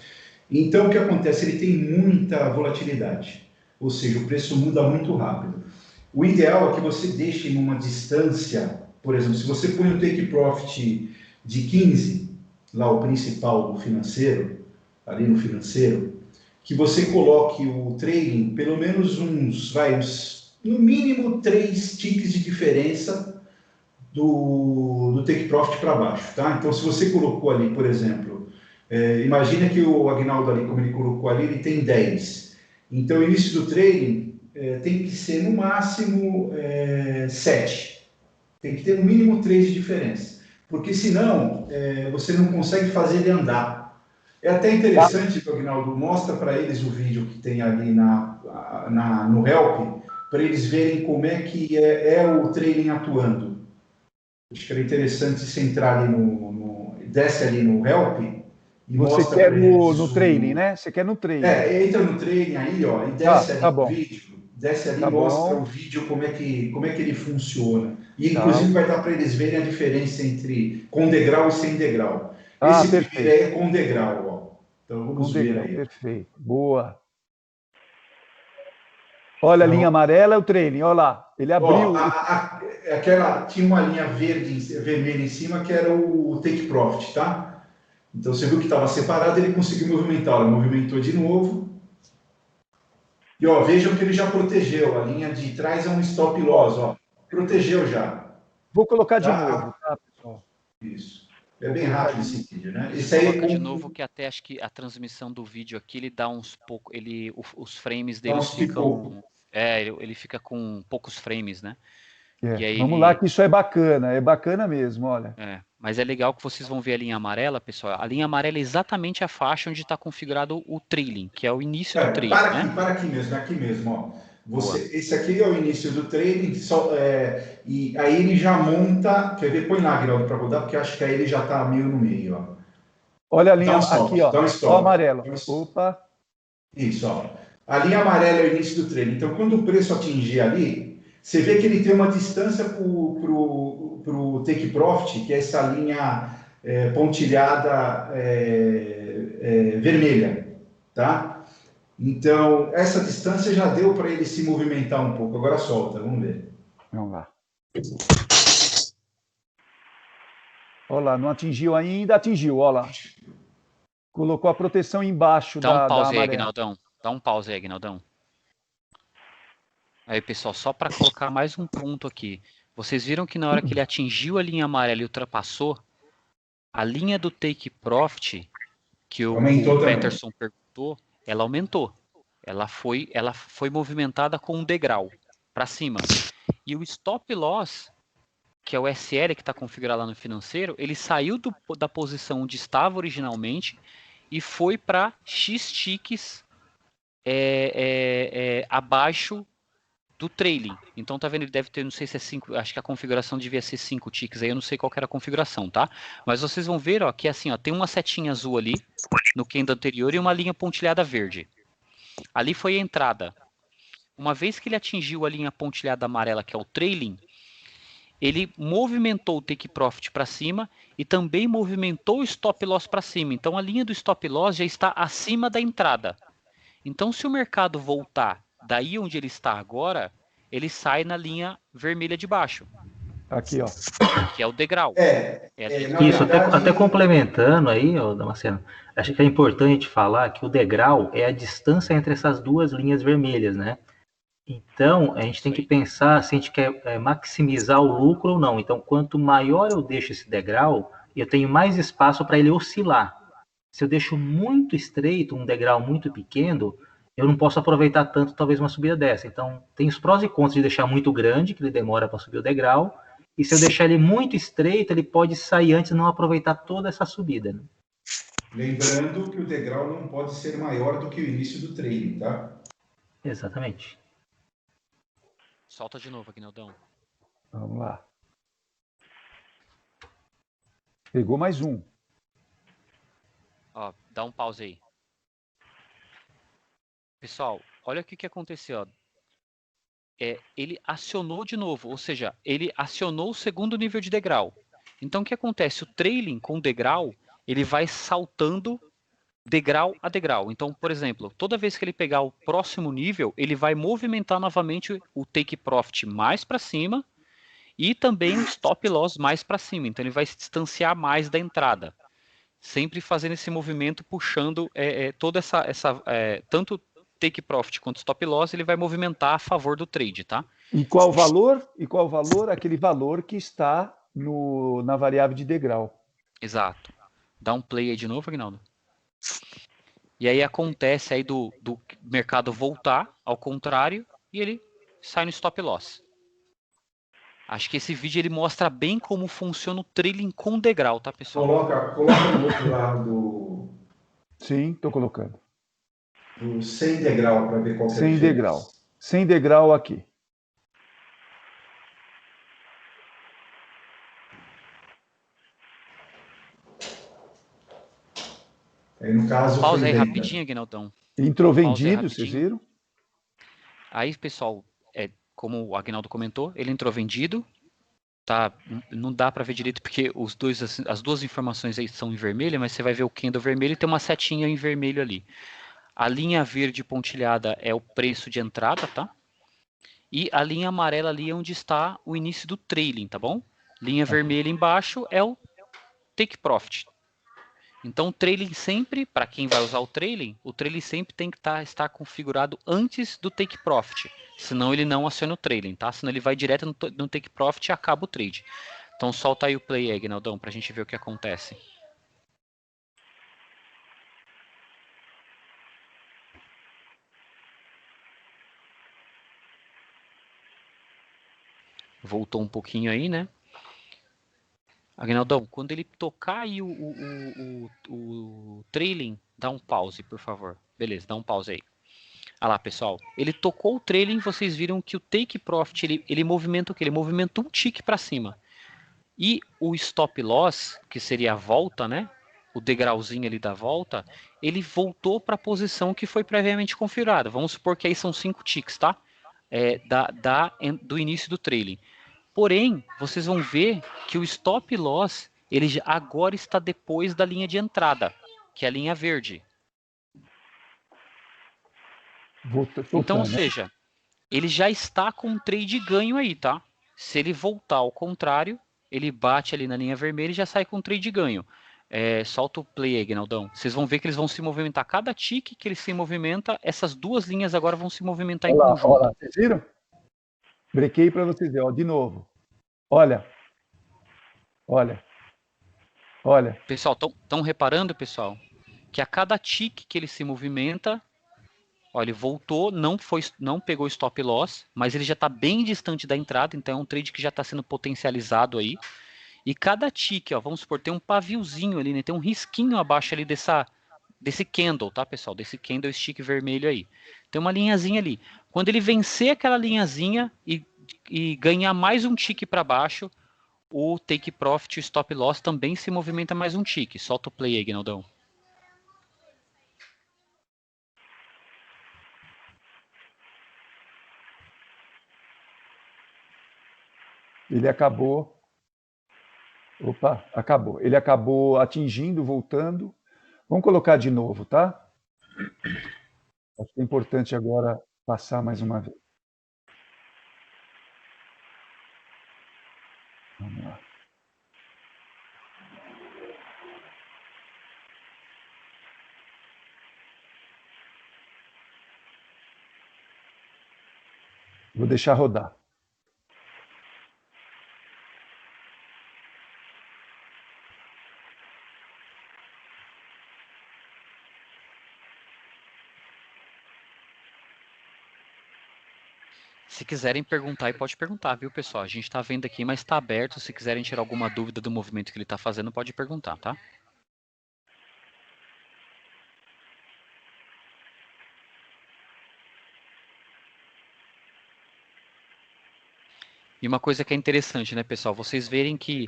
Então o que acontece? Ele tem muita volatilidade, ou seja, o preço muda muito rápido. O ideal é que você deixe numa distância, por exemplo, se você põe o take profit de 15, lá o principal do financeiro, ali no financeiro, que você coloque o trading pelo menos no mínimo 3 ticks de diferença do take profit para baixo, tá? Então, se você colocou ali, por exemplo, imagina que o Aguinaldo ali, como ele colocou ali, ele tem 10. Então, o início do trading tem que ser no máximo 7. Tem que ter no mínimo 3 de diferença, porque senão você não consegue fazer ele andar. É até interessante que o Aguinaldo mostra para eles o vídeo que tem ali no Help, para eles verem como é que é o trading atuando. Acho que era interessante você entrar ali desce ali no Help e você mostra quer para eles no training, né? Você quer no training. Entra no training aí, ó, e desce ali no vídeo, desce ali e mostra o vídeo como é que ele funciona. E inclusive vai dar para eles verem a diferença entre com degrau e sem degrau. Esse primeiro aí é com degrau, ó. Então vamos ver aí. Perfeito, boa. Olha a linha amarela, é o trailing, olha lá. Ele abriu. Tinha uma linha vermelha em cima que era o take profit, tá? Então você viu que estava separado, ele conseguiu movimentar. Ele movimentou de novo. E ó, vejam que ele já protegeu. A linha de trás é um stop loss, ó. Protegeu já. Vou colocar de novo, tá, pessoal? Isso. É bem rápido esse vídeo, né? Esse aí coloca de novo, que até acho que a transmissão do vídeo aqui, ele dá uns poucos, os frames dele ficam... ele fica com poucos frames, né? E aí vamos lá, que isso é bacana mesmo, olha. Mas é legal que vocês vão ver a linha amarela, pessoal. A linha amarela é exatamente a faixa onde está configurado o trailing, que é o início do trailing, para aqui mesmo, ó. Esse aqui é o início do trading, e aí ele já monta. Quer ver? Põe lá, Aguinaldo, para rodar, porque acho que aí ele já está meio no meio, ó. Olha a linha aqui, ó. Ó, amarelo. Opa. Isso, ó. A linha amarela é o início do trading. Então, quando o preço atingir ali, você vê que ele tem uma distância para o take profit, que é essa linha pontilhada vermelha, tá? Então, essa distância já deu para ele se movimentar um pouco. Agora solta, vamos ver. Vamos lá. Olha lá, não atingiu ainda, atingiu, olha lá. Colocou a proteção embaixo da amarela. Dá um pause aí, Aguinaldão. Dá um pause aí, Aguinaldão. Aí, pessoal, só para colocar mais um ponto aqui. Vocês viram que na hora que ele atingiu a linha amarela e ultrapassou, a linha do take profit, que o Peterson perguntou, ela aumentou. Ela foi movimentada com um degrau para cima. E o stop loss, que é o SL que está configurado lá no financeiro, ele saiu da posição onde estava originalmente e foi para X ticks abaixo do trailing. Então tá vendo, ele deve ter, não sei se é 5, acho que a configuração devia ser 5 ticks, aí eu não sei qual que era a configuração, tá? Mas vocês vão ver, ó, que assim, ó, tem uma setinha azul ali no candle anterior e uma linha pontilhada verde. Ali foi a entrada. Uma vez que ele atingiu a linha pontilhada amarela, que é o trailing, ele movimentou o take profit para cima e também movimentou o stop loss para cima. Então a linha do stop loss já está acima da entrada. Então se o mercado voltar daí onde ele está agora, ele sai na linha vermelha de baixo. Aqui, ó. Que é o degrau. Isso, até complementando aí, Damasceno, acho que é importante falar que o degrau é a distância entre essas duas linhas vermelhas, né? Então, a gente tem que pensar se a gente quer maximizar o lucro ou não. Então, quanto maior eu deixo esse degrau, eu tenho mais espaço para ele oscilar. Se eu deixo muito estreito, um degrau muito pequeno, eu não posso aproveitar tanto, talvez, uma subida dessa. Então, tem os prós e contras de deixar muito grande, que ele demora para subir o degrau, e se eu deixar ele muito estreito, ele pode sair antes e não aproveitar toda essa subida. Né? Lembrando que o degrau não pode ser maior do que o início do trading, tá? Exatamente. Solta de novo, Aguinaldão. Vamos lá. Pegou mais um. Ó, dá um pause aí. Pessoal, olha o que aconteceu. Ele acionou de novo, ou seja, ele acionou o segundo nível de degrau. Então o que acontece? O trailing com degrau, ele vai saltando degrau a degrau. Então, por exemplo, toda vez que ele pegar o próximo nível, ele vai movimentar novamente o take profit mais para cima e também o stop loss mais para cima. Então ele vai se distanciar mais da entrada. Sempre fazendo esse movimento, puxando toda essa tanto take profit quanto stop loss, ele vai movimentar a favor do trade, tá? E qual valor? Aquele valor que está na variável de degrau. Exato. Dá um play aí de novo, Aguinaldo. E aí acontece aí do mercado voltar ao contrário e ele sai no stop loss. Acho que esse vídeo ele mostra bem como funciona o trailing com degrau, tá, pessoal? Coloca no outro lado do... Sim, estou colocando. Do sem degrau para ver qual que é a Sem diferença. degrau. Sem degrau aqui. Aí, no caso, Pausa foi aí venda. rapidinho, Aguinaldão. Entrou vendido, vocês viram? Aí, pessoal, como o Aguinaldo comentou, ele entrou vendido. Tá, não dá para ver direito porque as duas informações aí são em vermelho, mas você vai ver o candle vermelho e tem uma setinha em vermelho ali. A linha verde pontilhada é o preço de entrada, tá? E a linha amarela ali é onde está o início do trailing, tá bom? Linha vermelha embaixo é o take profit. Então o trailing sempre, para quem vai usar o trailing sempre tem que estar configurado antes do take profit. Senão ele não aciona o trailing, tá? Senão ele vai direto no take profit e acaba o trade. Então solta aí o play, Aguinaldão, para a gente ver o que acontece. Voltou um pouquinho aí, né? Aguinaldão, quando ele tocar aí o trailing, dá um pause, por favor. Beleza, dá um pause aí. Olha lá, pessoal. Ele tocou o trailing, vocês viram que o take profit, ele movimenta o quê? Ele movimenta um tick para cima. E o stop loss, que seria a volta, né? O degrauzinho ali da volta, ele voltou para a posição que foi previamente configurada. Vamos supor que aí são 5 ticks, tá? Do início do trailing. Porém, vocês vão ver que o stop loss, ele agora está depois da linha de entrada, que é a linha verde. Então, ou seja, ele já está com um trade ganho aí, tá? Se ele voltar ao contrário, ele bate ali na linha vermelha e já sai com um trade ganho. Solta o play aí, Aguinaldão. Vocês vão ver que eles vão se movimentar. Cada tique que ele se movimenta, essas duas linhas agora vão se movimentar em conjunto. Olha, vocês viram? Brequei para vocês verem, ó, de novo. Olha. Pessoal, estão reparando, pessoal, que a cada tique que ele se movimenta, ó, ele voltou, não pegou stop loss, mas ele já está bem distante da entrada, então é um trade que já está sendo potencializado aí. E cada tique, ó, vamos supor, tem um paviozinho ali, né? Tem um risquinho abaixo ali desse candle, tá, pessoal? Desse candlestick vermelho aí. Tem uma linhazinha ali. Quando ele vencer aquela linhazinha e ganhar mais um tique para baixo, o take profit e o stop loss também se movimenta mais um tique. Solta o play aí, Aguinaldão. Ele acabou... Opa, acabou. Ele acabou atingindo, voltando. Vamos colocar de novo, tá? Acho que é importante agora passar mais uma vez. Vamos lá. Vou deixar rodar. Se quiserem perguntar, pode perguntar, viu, pessoal? A gente está vendo aqui, mas está aberto. Se quiserem tirar alguma dúvida do movimento que ele está fazendo, pode perguntar, tá? E uma coisa que é interessante, né, pessoal? Vocês verem que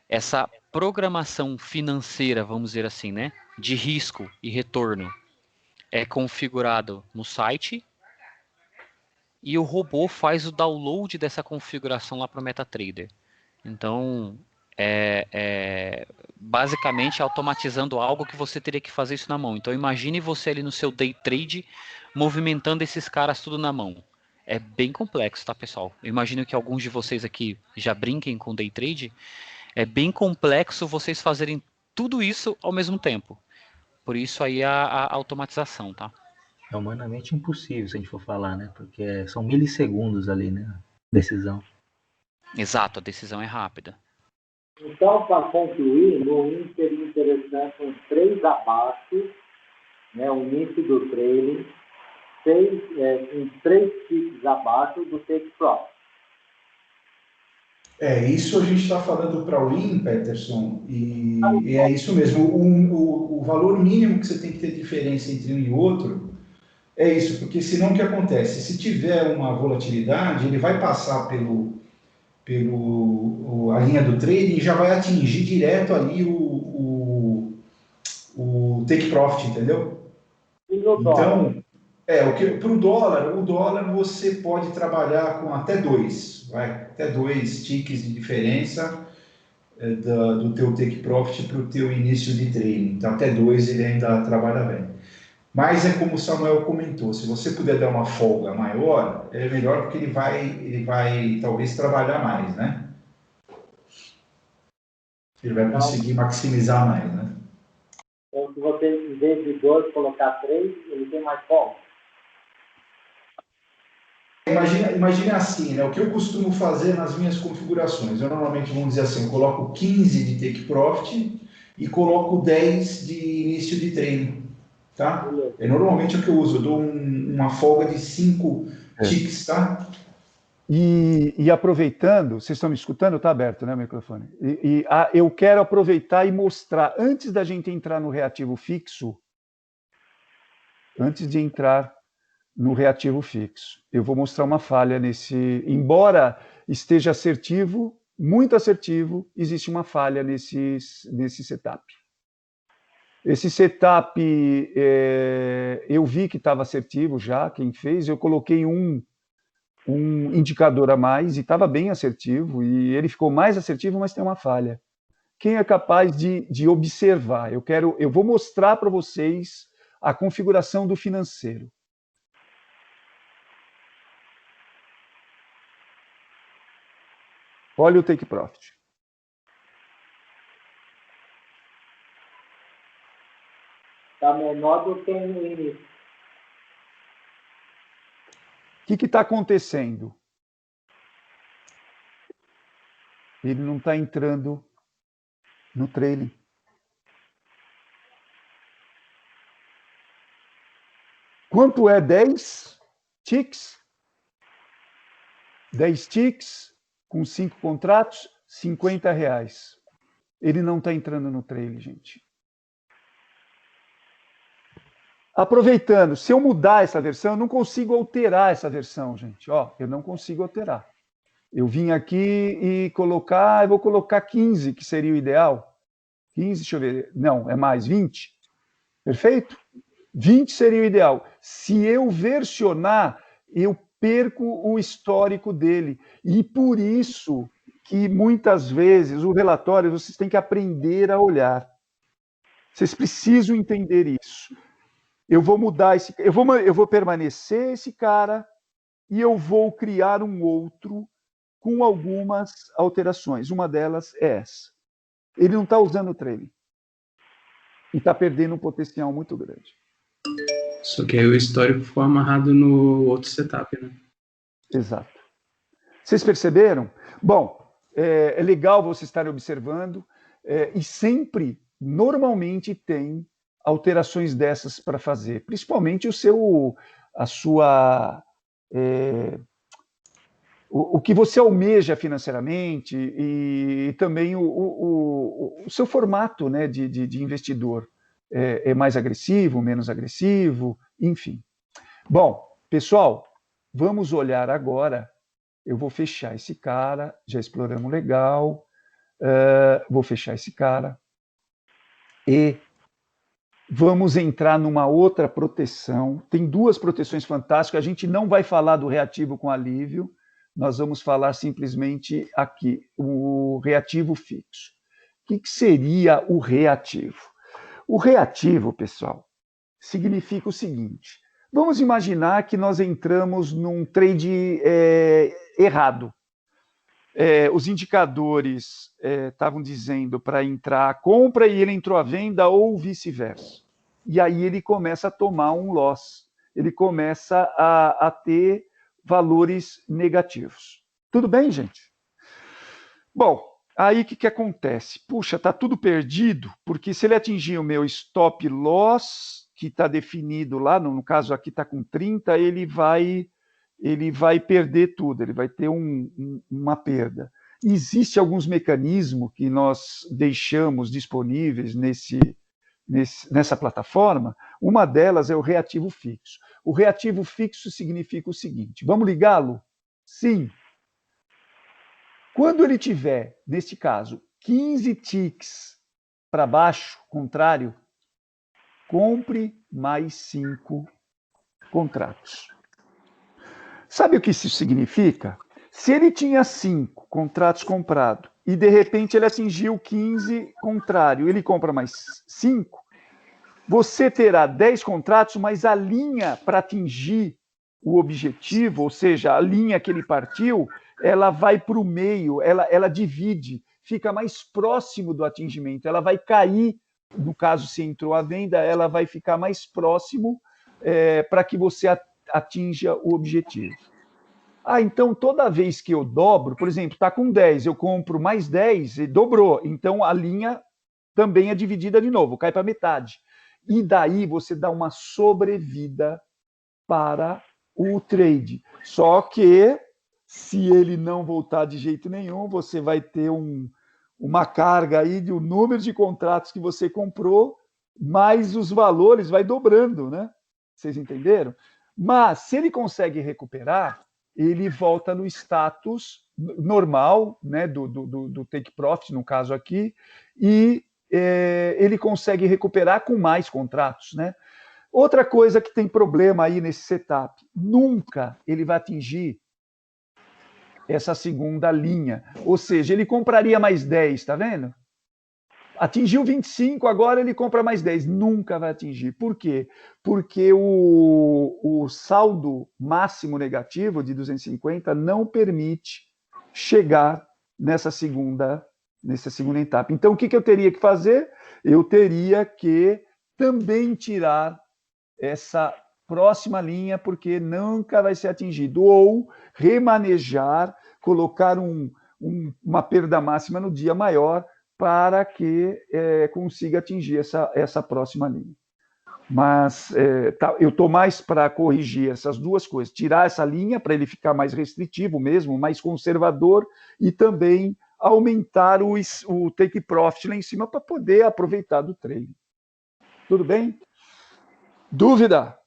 essa programação financeira, vamos dizer assim, né, de risco e retorno é configurado no site e o robô faz o download dessa configuração lá para o MetaTrader. Então, basicamente automatizando algo que você teria que fazer isso na mão. Então, imagine você ali no seu day trade movimentando esses caras tudo na mão. É bem complexo, tá, pessoal? Eu imagino que alguns de vocês aqui já brinquem com day trade. É bem complexo vocês fazerem tudo isso ao mesmo tempo. Por isso aí a automatização, tá? É humanamente impossível, se a gente for falar, né? Porque são milissegundos ali, né? Decisão. Exato, a decisão é rápida. Então, para concluir, no IN seria interessante um 3 abaixo, né, o início do trailing, em 3 ticks abaixo do take profit. Isso a gente está falando para o IN, Peterson, e é isso mesmo. O valor mínimo que você tem que ter diferença entre um e outro é isso, porque senão o que acontece? Se tiver uma volatilidade, ele vai passar a linha do trading e já vai atingir direto ali o take profit, entendeu? E no dólar? Então, para o dólar você pode trabalhar com até 2 ticks de diferença do teu take profit para o teu início de trading. Então, até 2 ele ainda trabalha bem. Mas é como o Samuel comentou, se você puder dar uma folga maior, é melhor porque ele vai talvez trabalhar mais, né? Ele vai conseguir maximizar mais, né? Então, se você, em vez de 2, colocar 3, ele tem mais folga. Imagine assim, né? O que eu costumo fazer nas minhas configurações? Eu normalmente, vamos dizer assim, eu coloco 15 de take profit e coloco 10 de início de treino, tá? É normalmente o que eu uso, eu dou uma folga de 5 ticks, tá? E aproveitando, vocês estão me escutando? Está aberto, né, o microfone? Eu quero aproveitar e mostrar, antes da gente entrar no reativo fixo, eu vou mostrar uma falha nesse... Embora esteja assertivo, muito assertivo, existe uma falha nesse setup. Esse setup, eu vi que estava assertivo já, quem fez, eu coloquei um indicador a mais e estava bem assertivo, e ele ficou mais assertivo, mas tem uma falha. Quem é capaz de observar? Eu vou mostrar para vocês a configuração do financeiro. Olha o take profit. Está menor do que no início. O que está acontecendo? Ele não está entrando no trailing. Quanto é 10 ticks? 10 ticks com 5 contratos, R$50. Ele não está entrando no trailing, gente. Aproveitando, se eu mudar essa versão, eu não consigo alterar essa versão, gente. Ó, eu não consigo alterar. Eu vim aqui e eu vou colocar 15, que seria o ideal. 15, deixa eu ver. Não, é mais, 20. Perfeito? 20 seria o ideal. Se eu versionar, eu perco o histórico dele. E por isso que muitas vezes o relatório vocês têm que aprender a olhar. Vocês precisam entender isso. Eu vou mudar esse, eu vou permanecer esse cara e eu vou criar um outro com algumas alterações. Uma delas é essa. Ele não está usando o trailing e está perdendo um potencial muito grande. Só que aí o histórico ficou amarrado no outro setup, né? Exato. Vocês perceberam? Bom, é legal vocês estarem observando e sempre, normalmente, tem alterações dessas para fazer, principalmente a sua o que você almeja financeiramente e também o seu formato, né, de investidor. É mais agressivo, menos agressivo, enfim. Bom, pessoal, vamos olhar agora. Eu vou fechar esse cara, já exploramos legal. Vou fechar esse cara. E vamos entrar numa outra proteção. Tem duas proteções fantásticas. A gente não vai falar do reativo com alívio. Nós vamos falar simplesmente aqui, o reativo fixo. O que seria o reativo? O reativo, pessoal, significa o seguinte. Vamos imaginar que nós entramos num trade errado. Os indicadores estavam dizendo para entrar a compra e ele entrou a venda ou vice-versa. E aí ele começa a tomar um loss. Ele começa a ter valores negativos. Tudo bem, gente? Bom, aí o que acontece? Puxa, está tudo perdido, porque se ele atingir o meu stop loss, que está definido lá, no caso aqui está com 30, ele vai perder tudo, ele vai ter uma perda. Existem alguns mecanismos que nós deixamos disponíveis nessa plataforma. Uma delas é o reativo fixo. O reativo fixo significa o seguinte, vamos ligá-lo? Sim. Quando ele tiver, neste caso, 15 ticks para baixo, contrário, compre mais 5 contratos. Sabe o que isso significa? Se ele tinha 5 contratos comprados e, de repente, ele atingiu 15 contrário, ele compra mais 5, você terá 10 contratos, mas a linha para atingir o objetivo, ou seja, a linha que ele partiu, ela vai para o meio, ela divide, fica mais próximo do atingimento, ela vai cair, no caso, se entrou à venda, ela vai ficar mais próximo para que você atinja o objetivo. Então toda vez que eu dobro, por exemplo, está com 10, eu compro mais 10 e dobrou, então a linha também é dividida de novo, cai para metade. E daí você dá uma sobrevida para o trade. Só que, se ele não voltar de jeito nenhum, você vai ter uma carga aí do número de contratos que você comprou, mais os valores vai dobrando, né? Vocês entenderam? Mas, se ele consegue recuperar, ele volta no status normal, né, do take profit, no caso aqui, e ele consegue recuperar com mais contratos, né? Outra coisa que tem problema aí nesse setup, nunca ele vai atingir essa segunda linha, ou seja, ele compraria mais 10, tá vendo? Atingiu 25, agora ele compra mais 10, nunca vai atingir. Por quê? Porque o saldo máximo negativo de 250 não permite chegar nessa segunda etapa. Então, o que eu teria que fazer? Eu teria que também tirar essa próxima linha, porque nunca vai ser atingido, ou remanejar, colocar uma perda máxima no dia maior, para que consiga atingir essa próxima linha. Mas eu estou mais para corrigir essas duas coisas, tirar essa linha para ele ficar mais restritivo mesmo, mais conservador, e também aumentar o take profit lá em cima para poder aproveitar do trade. Tudo bem? Dúvida?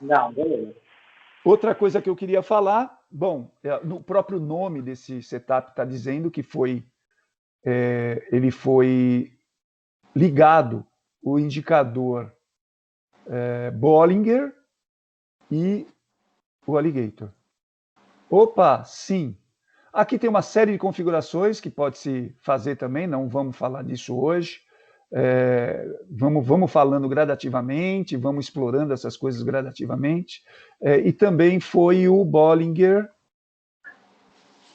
Não, beleza. Outra coisa que eu queria falar, bom, no próprio nome desse setup está dizendo que ele foi ligado o indicador Bollinger e o Alligator. Opa, sim. Aqui tem uma série de configurações que pode se fazer também, não vamos falar disso hoje. Vamos falando gradativamente, vamos explorando essas coisas gradativamente. E também foi o Bollinger,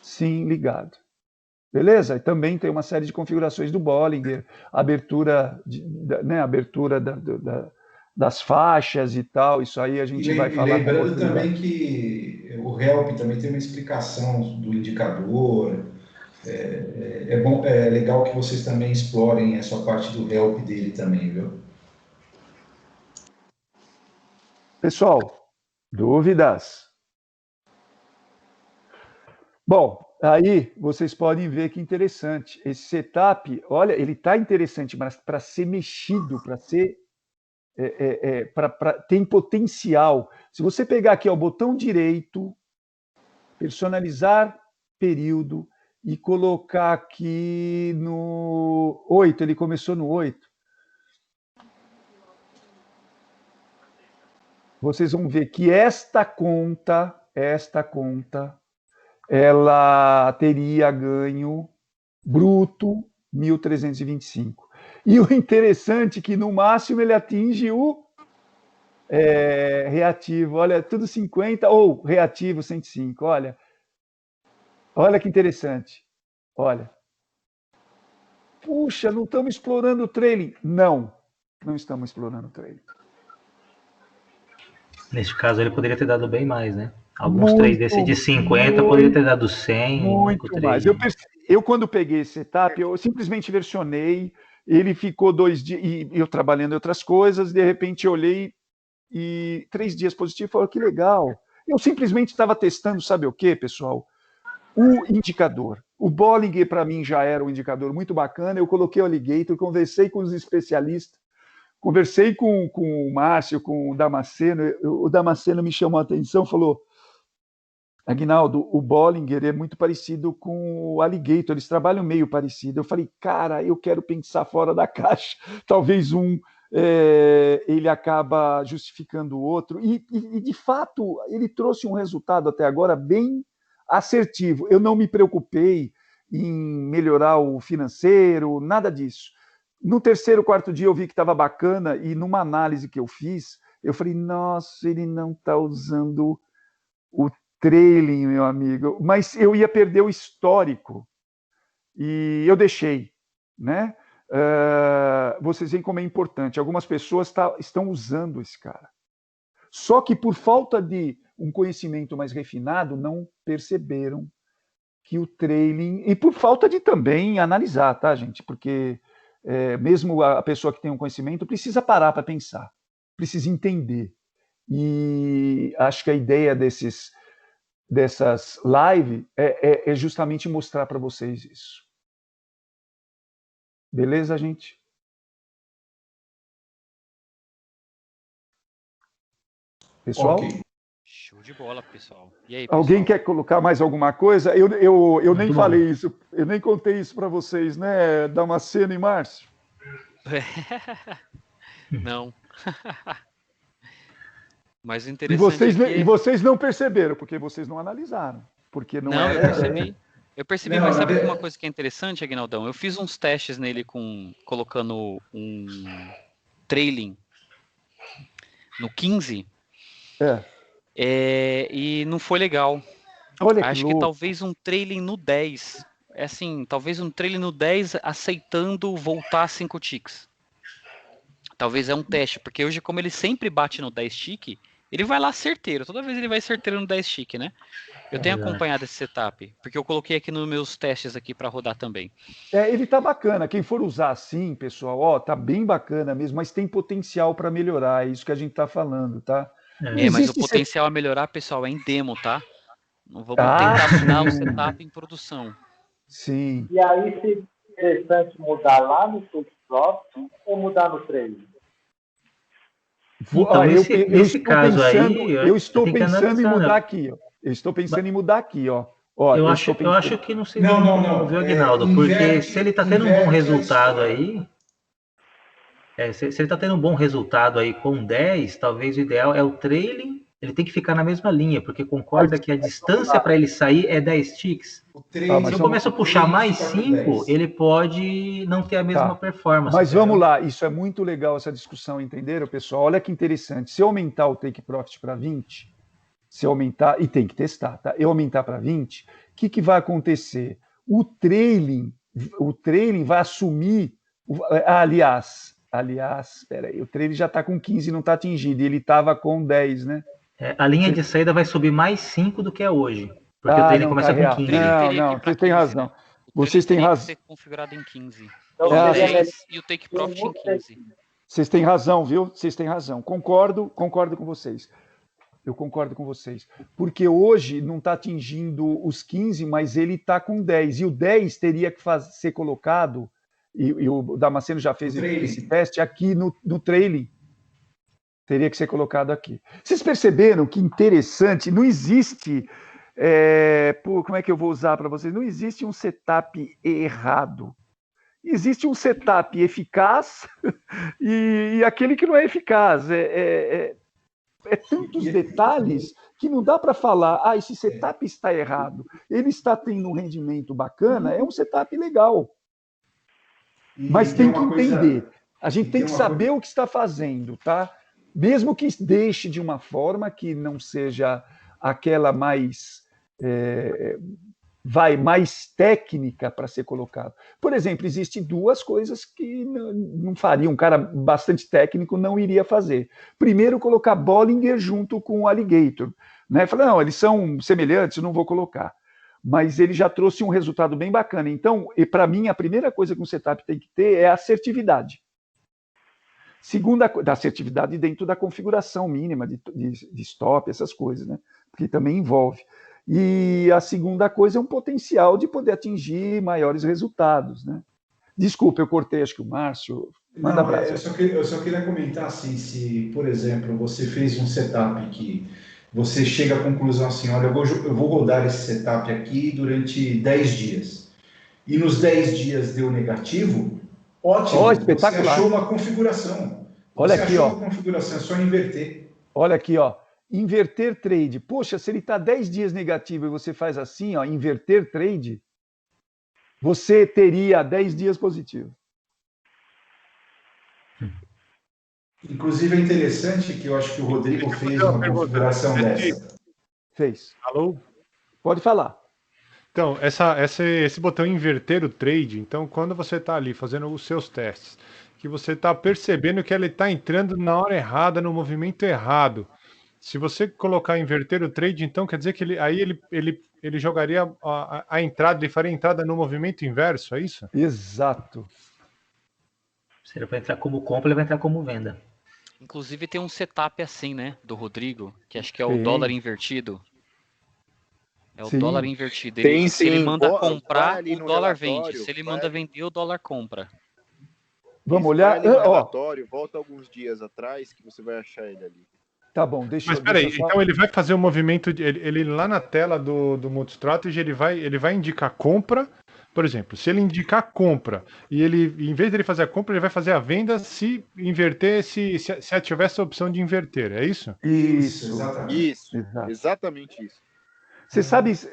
sim, ligado. Beleza? E também tem uma série de configurações do Bollinger, abertura das faixas e tal, isso aí a gente vai falar. Lembrando também que o help também tem uma explicação do indicador. É legal que vocês também explorem essa parte do help dele também, viu? Pessoal, dúvidas? Bom, aí vocês podem ver que interessante. Esse setup, olha, ele está interessante, mas para ser mexido, para ser tem potencial. Se você pegar aqui o botão direito, personalizar período e colocar aqui no 8, ele começou no 8. Vocês vão ver que esta conta, ela teria ganho bruto 1.325. E o interessante é que, no máximo, ele atinge o reativo. Olha, tudo 50, ou reativo 105. Olha que interessante. Olha. Puxa, não estamos explorando o trailing. Não estamos explorando o trailing. Neste caso, ele poderia ter dado bem mais, né? Alguns trades desse de 50 poderia ter dado 100. Muito mais. Eu, quando peguei esse setup, eu simplesmente versionei. Ele ficou 2 dias, e eu trabalhando em outras coisas, de repente eu olhei e 3 dias positivo, falei, que legal. Eu simplesmente estava testando, sabe o quê, pessoal? O indicador. O Bollinger, para mim, já era um indicador muito bacana. Eu coloquei o Alligator, conversei com os especialistas, conversei com o Márcio, com o Damasceno. O Damasceno me chamou a atenção, falou, Aguinaldo, o Bollinger é muito parecido com o Alligator, eles trabalham meio parecido. Eu falei, cara, eu quero pensar fora da caixa. Talvez ele acaba justificando o outro. E, de fato, ele trouxe um resultado até agora bem assertivo. Eu não me preocupei em melhorar o financeiro, nada disso. No terceiro, quarto dia eu vi que estava bacana e numa análise que eu fiz, eu falei, nossa, ele não está usando o trailing, meu amigo, mas eu ia perder o histórico e eu deixei, né? Vocês veem como é importante. Algumas pessoas estão usando esse cara. Só que por falta de um conhecimento mais refinado, não perceberam que o trailing... E por falta de também analisar, tá, gente? Porque mesmo a pessoa que tem um conhecimento precisa parar para pensar, precisa entender. E acho que a ideia dessas lives é justamente mostrar para vocês isso. Beleza, gente? Pessoal? Okay. Show de bola, pessoal. E aí, pessoal? Alguém quer colocar mais alguma coisa? Eu nem falei isso, eu nem contei isso para vocês, né, Damasceno e Márcio? Não. Mas o interessante e vocês não perceberam, porque vocês não analisaram. Porque não eu percebi. Eu percebi, mas sabe uma coisa que é interessante, Aguinaldão? Eu fiz uns testes nele colocando um trailing no 15 e não foi legal. Acho que talvez um trailing no 10. Talvez um trailing no 10 aceitando voltar a 5 ticks. Talvez é um teste, porque hoje, como ele sempre bate no 10 tick, ele vai lá certeiro. Toda vez ele vai certeiro no 10 tick, né? Eu tenho acompanhado esse setup, porque eu coloquei aqui nos meus testes aqui para rodar também. Ele tá bacana. Quem for usar assim, pessoal, tá bem bacana mesmo, mas tem potencial para melhorar. É isso que a gente tá falando, tá? Mas o potencial a melhorar, pessoal, é em demo, tá? Não vamos tentar mudar o setup em produção. Sim. E aí, se é interessante mudar lá no Toolsoft ou mudar no trailing? Então, nesse caso aí, eu estou pensando em mudar aqui, ó. Eu estou pensando em mudar aqui, ó. Eu acho que não sei não, viu, Aguinaldo? Porque se ele está tendo um bom resultado aí, se ele está tendo um bom resultado aí com 10, talvez o ideal é o trailing ele tem que ficar na mesma linha, porque concorda que a distância para ele sair é 10 ticks. Se eu começo a puxar mais 5, ele pode não ter a mesma performance. Mas vamos lá, isso é muito legal essa discussão, entenderam, pessoal? Olha que interessante. Se eu aumentar o take profit para 20, se eu aumentar, e tem que testar, tá? Eu aumentar para 20, o que vai acontecer? O trailing vai assumir. Aliás, peraí, o trailing já está com 15 e não está atingido, e ele estava com 10, né? A linha de saída vai subir mais 5 do que é hoje. Porque o trailing começa com 15. Não, vocês têm razão. Né? Vocês têm razão. Ser configurado em 15. Então, 10 e o take profit em 15. Vocês têm razão, viu? Vocês têm razão. Concordo com vocês. Eu concordo com vocês. Porque hoje não está atingindo os 15, mas ele está com 10. E o 10 teria que ser colocado, e o Damasceno já fez esse teste, aqui no trailing. Teria que ser colocado aqui. Vocês perceberam que interessante? Não existe... como é que eu vou usar para vocês? Não existe um setup errado. Existe um setup eficaz e aquele que não é eficaz. Tantos detalhes que não dá para falar, esse setup está errado. Ele está tendo um rendimento bacana, é um setup legal. Mas tem que entender. A gente tem que saber o que está fazendo, tá? Mesmo que deixe de uma forma que não seja aquela mais mais técnica para ser colocado. Por exemplo, existem duas coisas que não faria, um cara bastante técnico não iria fazer. Primeiro, colocar Bollinger junto com o Alligator. Né? Falar, não, eles são semelhantes, não vou colocar. Mas ele já trouxe um resultado bem bacana. Então, para mim, a primeira coisa que um setup tem que ter é a assertividade. Segunda, da assertividade dentro da configuração mínima de stop, essas coisas, né? Porque também envolve. E a segunda coisa é um potencial de poder atingir maiores resultados, né? Desculpa, eu cortei, acho que o Márcio... Manda abraço. Eu só queria comentar assim, se, por exemplo, você fez um setup que você chega à conclusão assim, olha, eu vou rodar esse setup aqui durante 10 dias. E nos 10 dias deu negativo... Ótimo, espetacular. Você achou uma configuração. Olha aqui, uma configuração, é só inverter. Olha aqui, ó. Inverter trade. Poxa, se ele está 10 dias negativo e você faz assim, ó, inverter trade, você teria 10 dias positivo. Inclusive é interessante que eu acho que o Rodrigo fez uma configuração dessa. Fez. Alô? Pode falar. Então, esse botão inverter o trade, então quando você está ali fazendo os seus testes, que você está percebendo que ele está entrando na hora errada, no movimento errado, se você colocar inverter o trade, então quer dizer que ele jogaria a entrada, ele faria a entrada no movimento inverso, é isso? Exato. Se ele vai entrar como compra, ele vai entrar como venda. Inclusive tem um setup assim, né, do Rodrigo, que acho que é o dólar invertido. É o dólar invertido. Se ele manda comprar, o dólar vende. Se ele manda vender, o dólar compra. Vamos olhar. Relatório, volta alguns dias atrás que você vai achar ele ali. Tá bom, deixa eu... Mas peraí, então ele vai fazer o movimento, ele lá na tela do MultiStrategy, ele vai indicar compra, por exemplo, se ele indicar compra, e ele, em vez de ele fazer a compra, ele vai fazer a venda se inverter, se ativar essa opção de inverter, é isso? Isso, exatamente isso.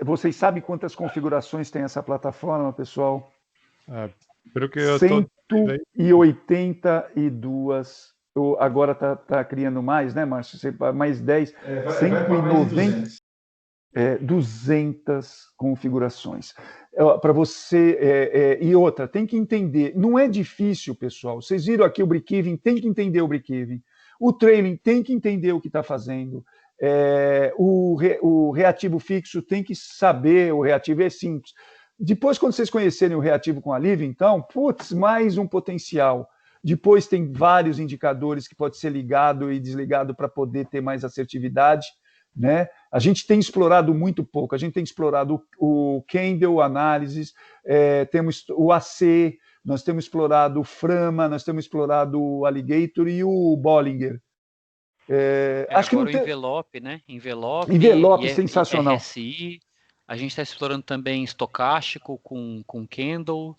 Vocês sabem quantas configurações tem essa plataforma, pessoal? Pelo que eu 182. Agora está criando mais, né, Márcio? Mais 10. 190. 200 configurações. Para você. E outra, tem que entender. Não é difícil, pessoal. Vocês viram aqui o break-even, tem que entender o break-even. O trailing tem que entender o que está fazendo. O reativo fixo tem que saber, o reativo é simples. Depois, quando vocês conhecerem o reativo com alívio, então, mais um potencial. Depois tem vários indicadores que pode ser ligado e desligado para poder ter mais assertividade, né? A gente tem explorado muito pouco, a gente tem explorado o Candle Analysis, temos o AC, nós temos explorado o Frama, nós temos explorado o Alligator e o Bollinger. Acho que o envelope, né? Envelope sensacional. RSI. A gente está explorando também estocástico com Candle,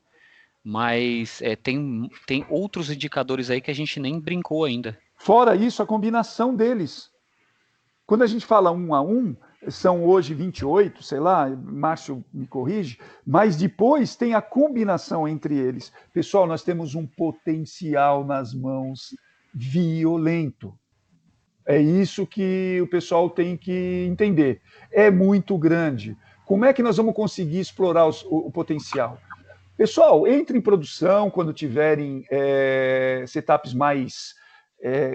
mas tem outros indicadores aí que a gente nem brincou ainda. Fora isso, a combinação deles. Quando a gente fala 1 a 1, são hoje 28, sei lá, Márcio me corrige, mas depois tem a combinação entre eles. Pessoal, nós temos um potencial nas mãos violento. É isso que o pessoal tem que entender. É muito grande. Como é que nós vamos conseguir explorar o potencial? Pessoal, entre em produção quando tiverem setups mais...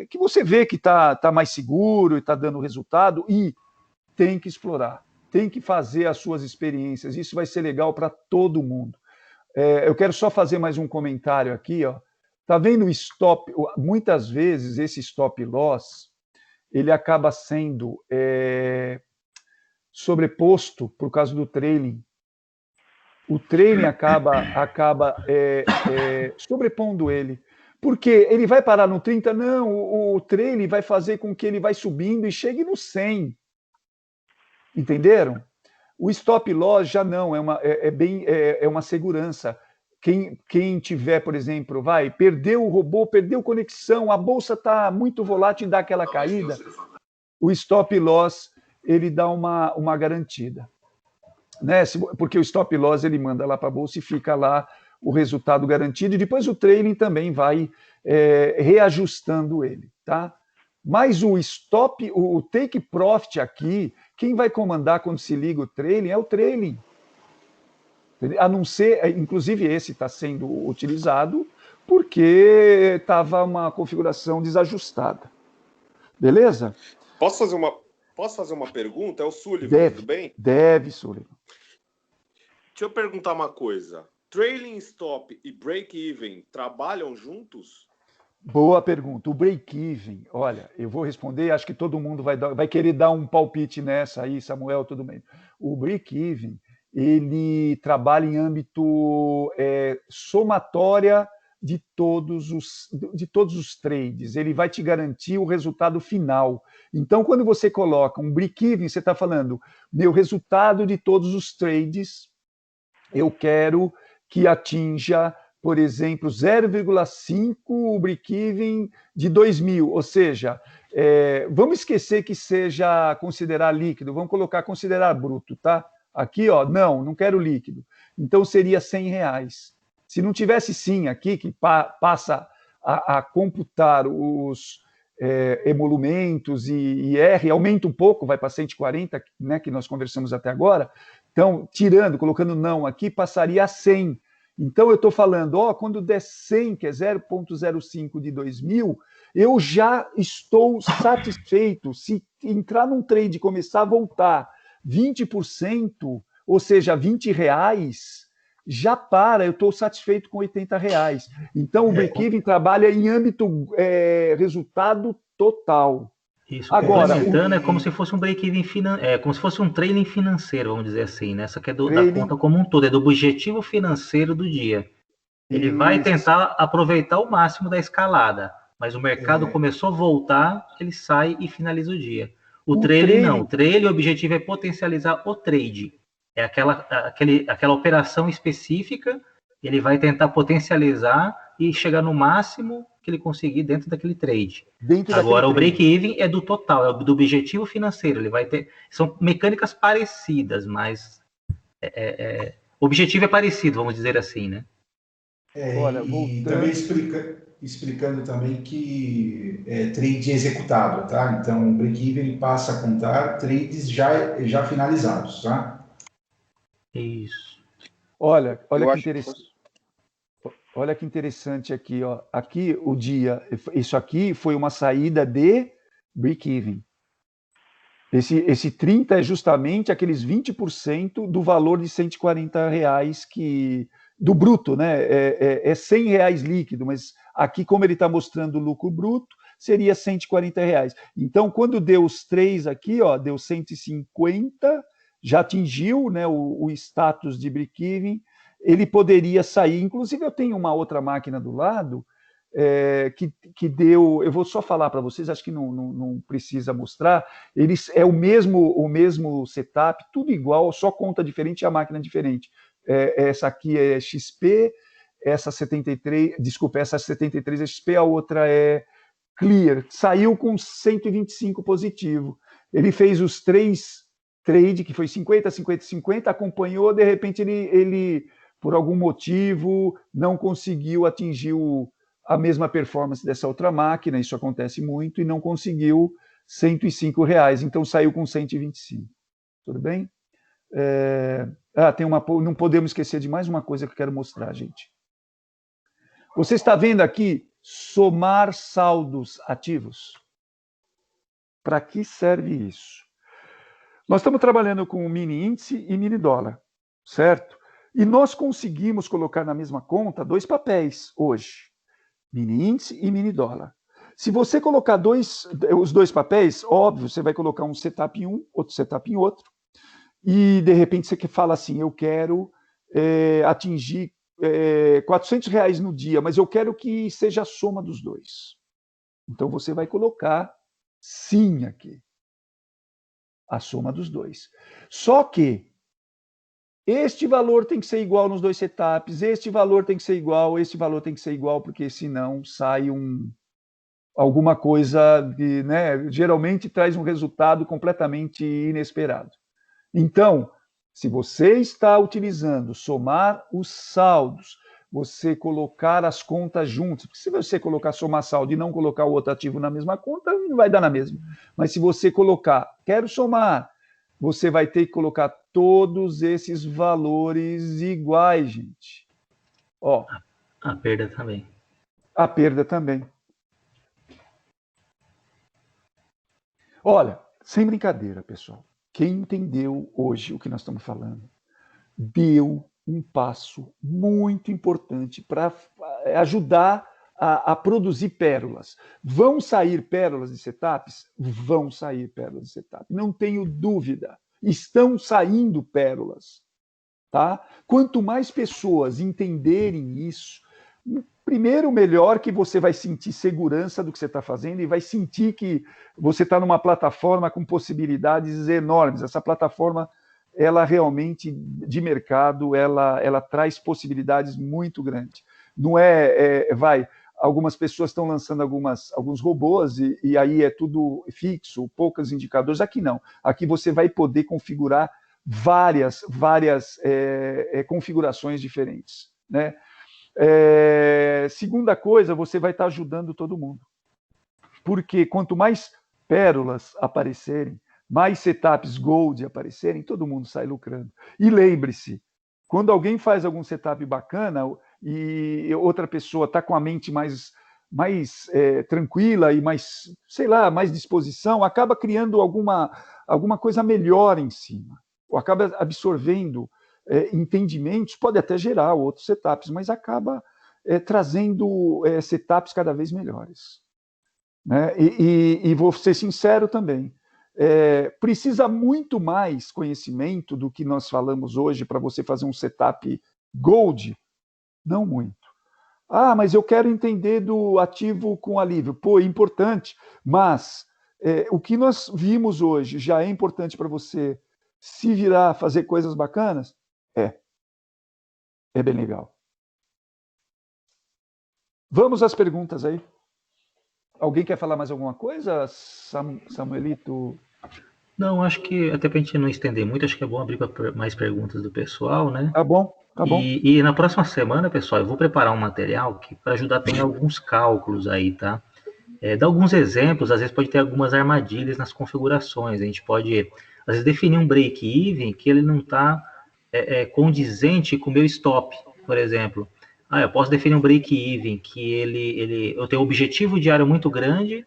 que você vê que está mais seguro e está dando resultado, e tem que explorar, tem que fazer as suas experiências. Isso vai ser legal para todo mundo. Eu quero só fazer mais um comentário aqui. Tá vendo o stop? Muitas vezes esse stop loss ele acaba sendo sobreposto por causa do trailing. O trailing acaba sobrepondo ele. Porque ele vai parar no 30? Não, o trailing vai fazer com que ele vai subindo e chegue no 100. Entenderam? O stop loss já não, é uma segurança. Quem tiver, por exemplo, perdeu o robô, perdeu conexão, a bolsa está muito volátil e dá aquela caída, o stop loss ele dá uma garantida. Né? Porque o stop loss ele manda lá para a bolsa e fica lá o resultado garantido, e depois o trailing também vai reajustando ele. Tá? Mas o take profit aqui, quem vai comandar quando se liga o trailing é o trailing. A não ser, inclusive esse está sendo utilizado porque estava uma configuração desajustada. Beleza? Posso fazer uma pergunta? É o Sullivan, tudo bem? Deve, Sullivan. Deixa eu perguntar uma coisa. Trailing stop e break-even trabalham juntos? Boa pergunta. O break-even, olha, eu vou responder, acho que todo mundo vai querer dar um palpite nessa aí, Samuel, tudo bem. O break-even, ele trabalha em âmbito somatória de todos os trades. Ele vai te garantir o resultado final. Então, quando você coloca um break-even, você está falando, meu resultado de todos os trades, eu quero que atinja, por exemplo, 0,5 o break-even de 2.000, ou seja, vamos esquecer que seja considerar líquido, vamos considerar bruto, tá? Aqui, não quero líquido. Então, seria R$100. Se não tivesse sim aqui, que passa a computar os emolumentos e R, aumenta um pouco, vai para 140, né, que nós conversamos até agora. Então, colocando não aqui, passaria a 100. Então, eu estou falando, quando der 100, que é 0,05 de 2.000, eu já estou satisfeito. Se entrar num trade e começar a voltar 20%, ou seja, R$20, já eu estou satisfeito com R$80. Então, o break-even trabalha em âmbito resultado total. Isso, agora, complementando, é como se fosse um break-even como se fosse um trailing financeiro, vamos dizer assim, né? Essa que é da conta como um todo, é do objetivo financeiro do dia. Ele vai tentar aproveitar o máximo da escalada, mas o mercado começou a voltar, ele sai e finaliza o dia. O trailing não, o trailing, o objetivo é potencializar o trade. É aquela operação específica, ele vai tentar potencializar e chegar no máximo que ele conseguir dentro daquele trade. Agora, o break-even é do total, é do objetivo financeiro. Ele vai ter. São mecânicas parecidas, mas o objetivo é parecido, vamos dizer assim, né? Olha, e também explicando também que é trade executado, tá? Então, o break-even passa a contar trades já finalizados, tá? Isso. Olha que interessante. Olha que interessante aqui, ó. Aqui o dia, isso aqui foi uma saída de break-even. Esse 30 é justamente aqueles 20% do valor de R$140 do bruto, né? É R$100 líquido, mas aqui, como ele está mostrando o lucro bruto, seria R$140. Então, quando deu os 3 aqui, deu 150, já atingiu, né, o status de break-even, ele poderia sair. Inclusive, eu tenho uma outra máquina do lado que deu. Eu vou só falar para vocês, acho que não precisa mostrar. Eles é o mesmo setup, tudo igual, só conta diferente e a máquina diferente. Essa aqui é XP, essa 73 é XP, a outra é Clear. Saiu com 125 positivo. Ele fez os 3 trade, que foi 50, 50, 50, acompanhou, de repente ele por algum motivo, não conseguiu atingir a mesma performance dessa outra máquina, isso acontece muito, e não conseguiu R$105, então saiu com 125. Tudo bem? Não podemos esquecer de mais uma coisa que eu quero mostrar, gente. Você está vendo aqui somar saldos ativos? Para que serve isso? Nós estamos trabalhando com o mini índice e mini dólar, certo? E nós conseguimos colocar na mesma conta 2 papéis hoje, mini índice e mini dólar. Se você colocar os 2 papéis, óbvio, você vai colocar um setup em um, outro setup em outro, e de repente você fala assim, eu quero atingir R$400 no dia, mas eu quero que seja a soma dos 2. Então você vai colocar sim aqui, a soma dos 2. Só que este valor tem que ser igual nos 2 setups, este valor tem que ser igual, este valor tem que ser igual, porque senão sai alguma coisa que, né, geralmente traz um resultado completamente inesperado. Então, se você está utilizando somar os saldos, você colocar as contas juntas, porque se você colocar somar saldo e não colocar o outro ativo na mesma conta, não vai dar na mesma. Mas se você colocar, quero somar, você vai ter que colocar todos esses valores iguais, gente. Ó, a perda também. A perda também. Olha, sem brincadeira, pessoal. Quem entendeu hoje o que nós estamos falando, deu um passo muito importante para ajudar a produzir pérolas. Vão sair pérolas de setups? Vão sair pérolas de setup. Não tenho dúvida. Estão saindo pérolas. Tá? Quanto mais pessoas entenderem isso, primeiro, melhor que você vai sentir segurança do que você está fazendo e vai sentir que você está numa plataforma com possibilidades enormes. Essa plataforma, ela realmente, de mercado, ela traz possibilidades muito grandes. Não algumas pessoas estão lançando alguns robôs e aí é tudo fixo, poucos indicadores. Aqui não. Aqui você vai poder configurar várias configurações diferentes, né? Segunda coisa, você vai estar ajudando todo mundo. Porque quanto mais pérolas aparecerem, mais setups gold aparecerem, todo mundo sai lucrando. E lembre-se, quando alguém faz algum setup bacana e outra pessoa está com a mente mais tranquila e mais, sei lá, mais disposição, acaba criando alguma coisa melhor em cima. Ou acaba absorvendo entendimentos, pode até gerar outros setups, mas acaba trazendo setups cada vez melhores. Né? E vou ser sincero também, precisa muito mais conhecimento do que nós falamos hoje para você fazer um setup gold? Não muito. Ah, mas eu quero entender do ativo com alívio. Pô, é importante, mas o que nós vimos hoje já é importante para você se virar a fazer coisas bacanas? É bem legal. Vamos às perguntas aí. Alguém quer falar mais alguma coisa, Samuelito? Não, acho que até para a gente não estender muito, acho que é bom abrir para mais perguntas do pessoal, né? Tá bom, tá bom. E na próxima semana, pessoal, eu vou preparar um material para ajudar também alguns cálculos aí, tá? Dar alguns exemplos, às vezes pode ter algumas armadilhas nas configurações. A gente pode, às vezes, definir um break-even que ele não está condizente com o meu stop, por exemplo. Eu posso definir um break-even que eu tenho um objetivo diário muito grande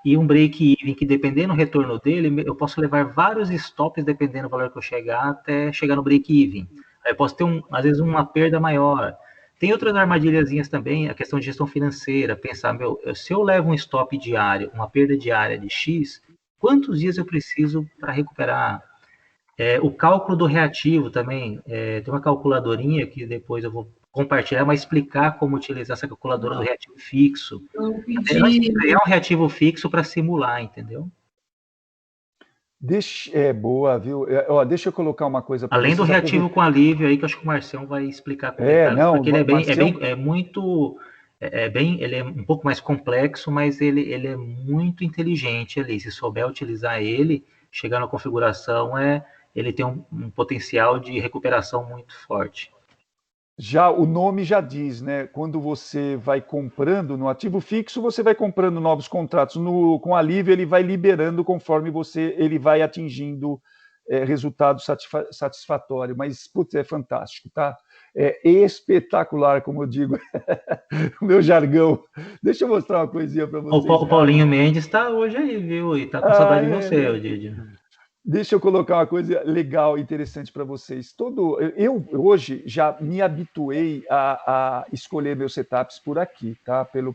e um break-even que, dependendo do retorno dele, eu posso levar vários stops, dependendo do valor que eu chegar, até chegar no break-even. Aí eu posso ter, às vezes, uma perda maior. Tem outras armadilhazinhas também, a questão de gestão financeira, pensar, se eu levo um stop diário, uma perda diária de X, quantos dias eu preciso para recuperar? O cálculo do reativo também, tem uma calculadorinha que depois eu vou compartilhar, mas explicar como utilizar essa calculadora do reativo fixo. Criar um reativo fixo para simular, entendeu? Boa, viu? Deixa eu colocar uma coisa. Além do reativo com alívio aí, que eu acho que o Marcião vai explicar com detalhes, porque ele ele é um pouco mais complexo, mas ele é muito inteligente ali. Se souber utilizar ele, chegar na configuração, ele tem um potencial de recuperação muito forte. Já o nome já diz, né? Quando você vai comprando no ativo fixo, você vai comprando novos contratos. Com a Live, ele vai liberando conforme ele vai atingindo resultado satisfatório. Mas, putz, é fantástico, tá? É espetacular, como eu digo, o meu jargão. Deixa eu mostrar uma coisinha para vocês. O Paulinho Mendes está hoje aí, viu? E tá com saudade de você, Didi. Deixa eu colocar uma coisa legal, interessante para vocês. Eu hoje já me habituei a escolher meus setups por aqui, tá? Pelo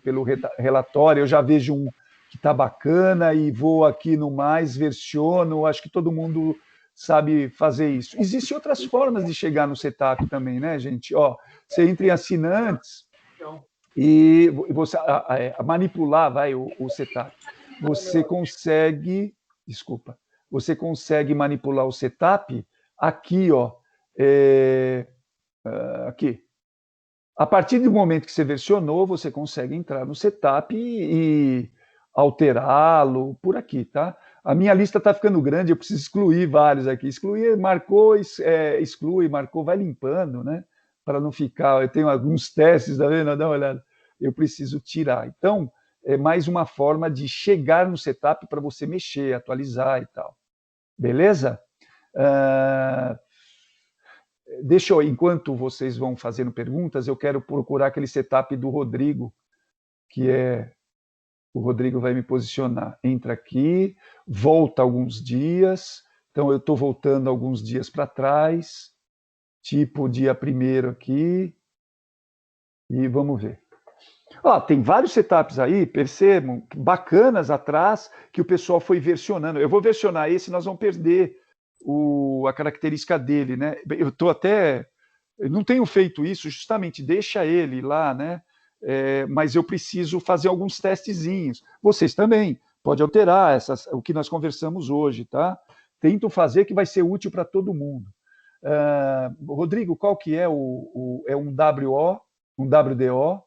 relatório, eu já vejo um que está bacana e vou aqui no mais, versiono. Acho que todo mundo sabe fazer isso. Existem outras formas de chegar no setup também, né, gente? Ó, você entra em assinantes e você manipular o setup. Você consegue, desculpa. Você consegue manipular o setup aqui, ó, aqui. A partir do momento que você versionou, você consegue entrar no setup e alterá-lo por aqui, tá? A minha lista está ficando grande, eu preciso excluir vários aqui. Excluir, marcou, exclui, marcou, vai limpando, né? Para não ficar... Eu tenho alguns testes, tá vendo? Dá uma olhada. Eu preciso tirar. Então, é mais uma forma de chegar no setup para você mexer, atualizar e tal. Beleza? Deixa eu, enquanto vocês vão fazendo perguntas, eu quero procurar aquele setup do Rodrigo, que é... O Rodrigo vai me posicionar. Entra aqui, volta alguns dias. Então, eu estou voltando alguns dias para trás, tipo dia 1º aqui. E vamos ver. Ó, tem vários setups aí, percebam, bacanas atrás, que o pessoal foi versionando. Eu vou versionar esse, nós vamos perder a característica dele, né? Eu não tenho feito isso, justamente, deixa ele lá, né? Mas eu preciso fazer alguns testezinhos. Vocês também, pode alterar o que nós conversamos hoje, tá? Tento fazer que vai ser útil para todo mundo. Rodrigo, qual que é um WO, um WDO?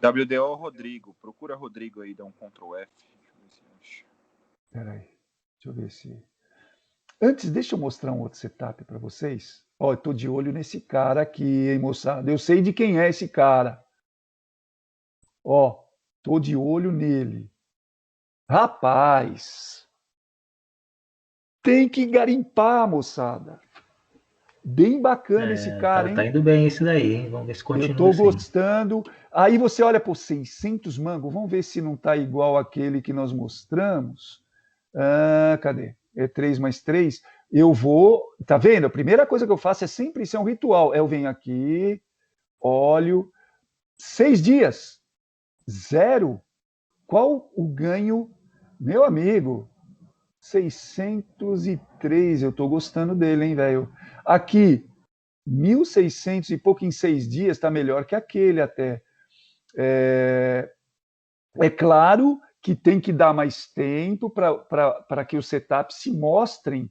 WDO Rodrigo. Procura Rodrigo aí, dá um Ctrl F. Espera aí, deixa eu ver se... Antes, deixa eu mostrar um outro setup para vocês. Ó, eu estou de olho nesse cara aqui, hein, moçada? Eu sei de quem é esse cara. Ó, estou de olho nele. Rapaz, tem que garimpar, moçada. Bem bacana esse cara, hein? Tá indo bem esse daí, hein? Vamos ver se continua. Eu estou gostando. Aí você olha por 600 mangos, vamos ver se não está igual aquele que nós mostramos. Cadê? É 3 mais 3. Eu vou... Tá vendo? A primeira coisa que eu faço é sempre isso, é um ritual. Eu venho aqui, olho. 6 dias. 0. Qual o ganho? Meu amigo, 603. Eu estou gostando dele, hein, velho? Aqui, 1.600 e pouco em 6 dias, está melhor que aquele até. É claro que tem que dar mais tempo para que os setups se mostrem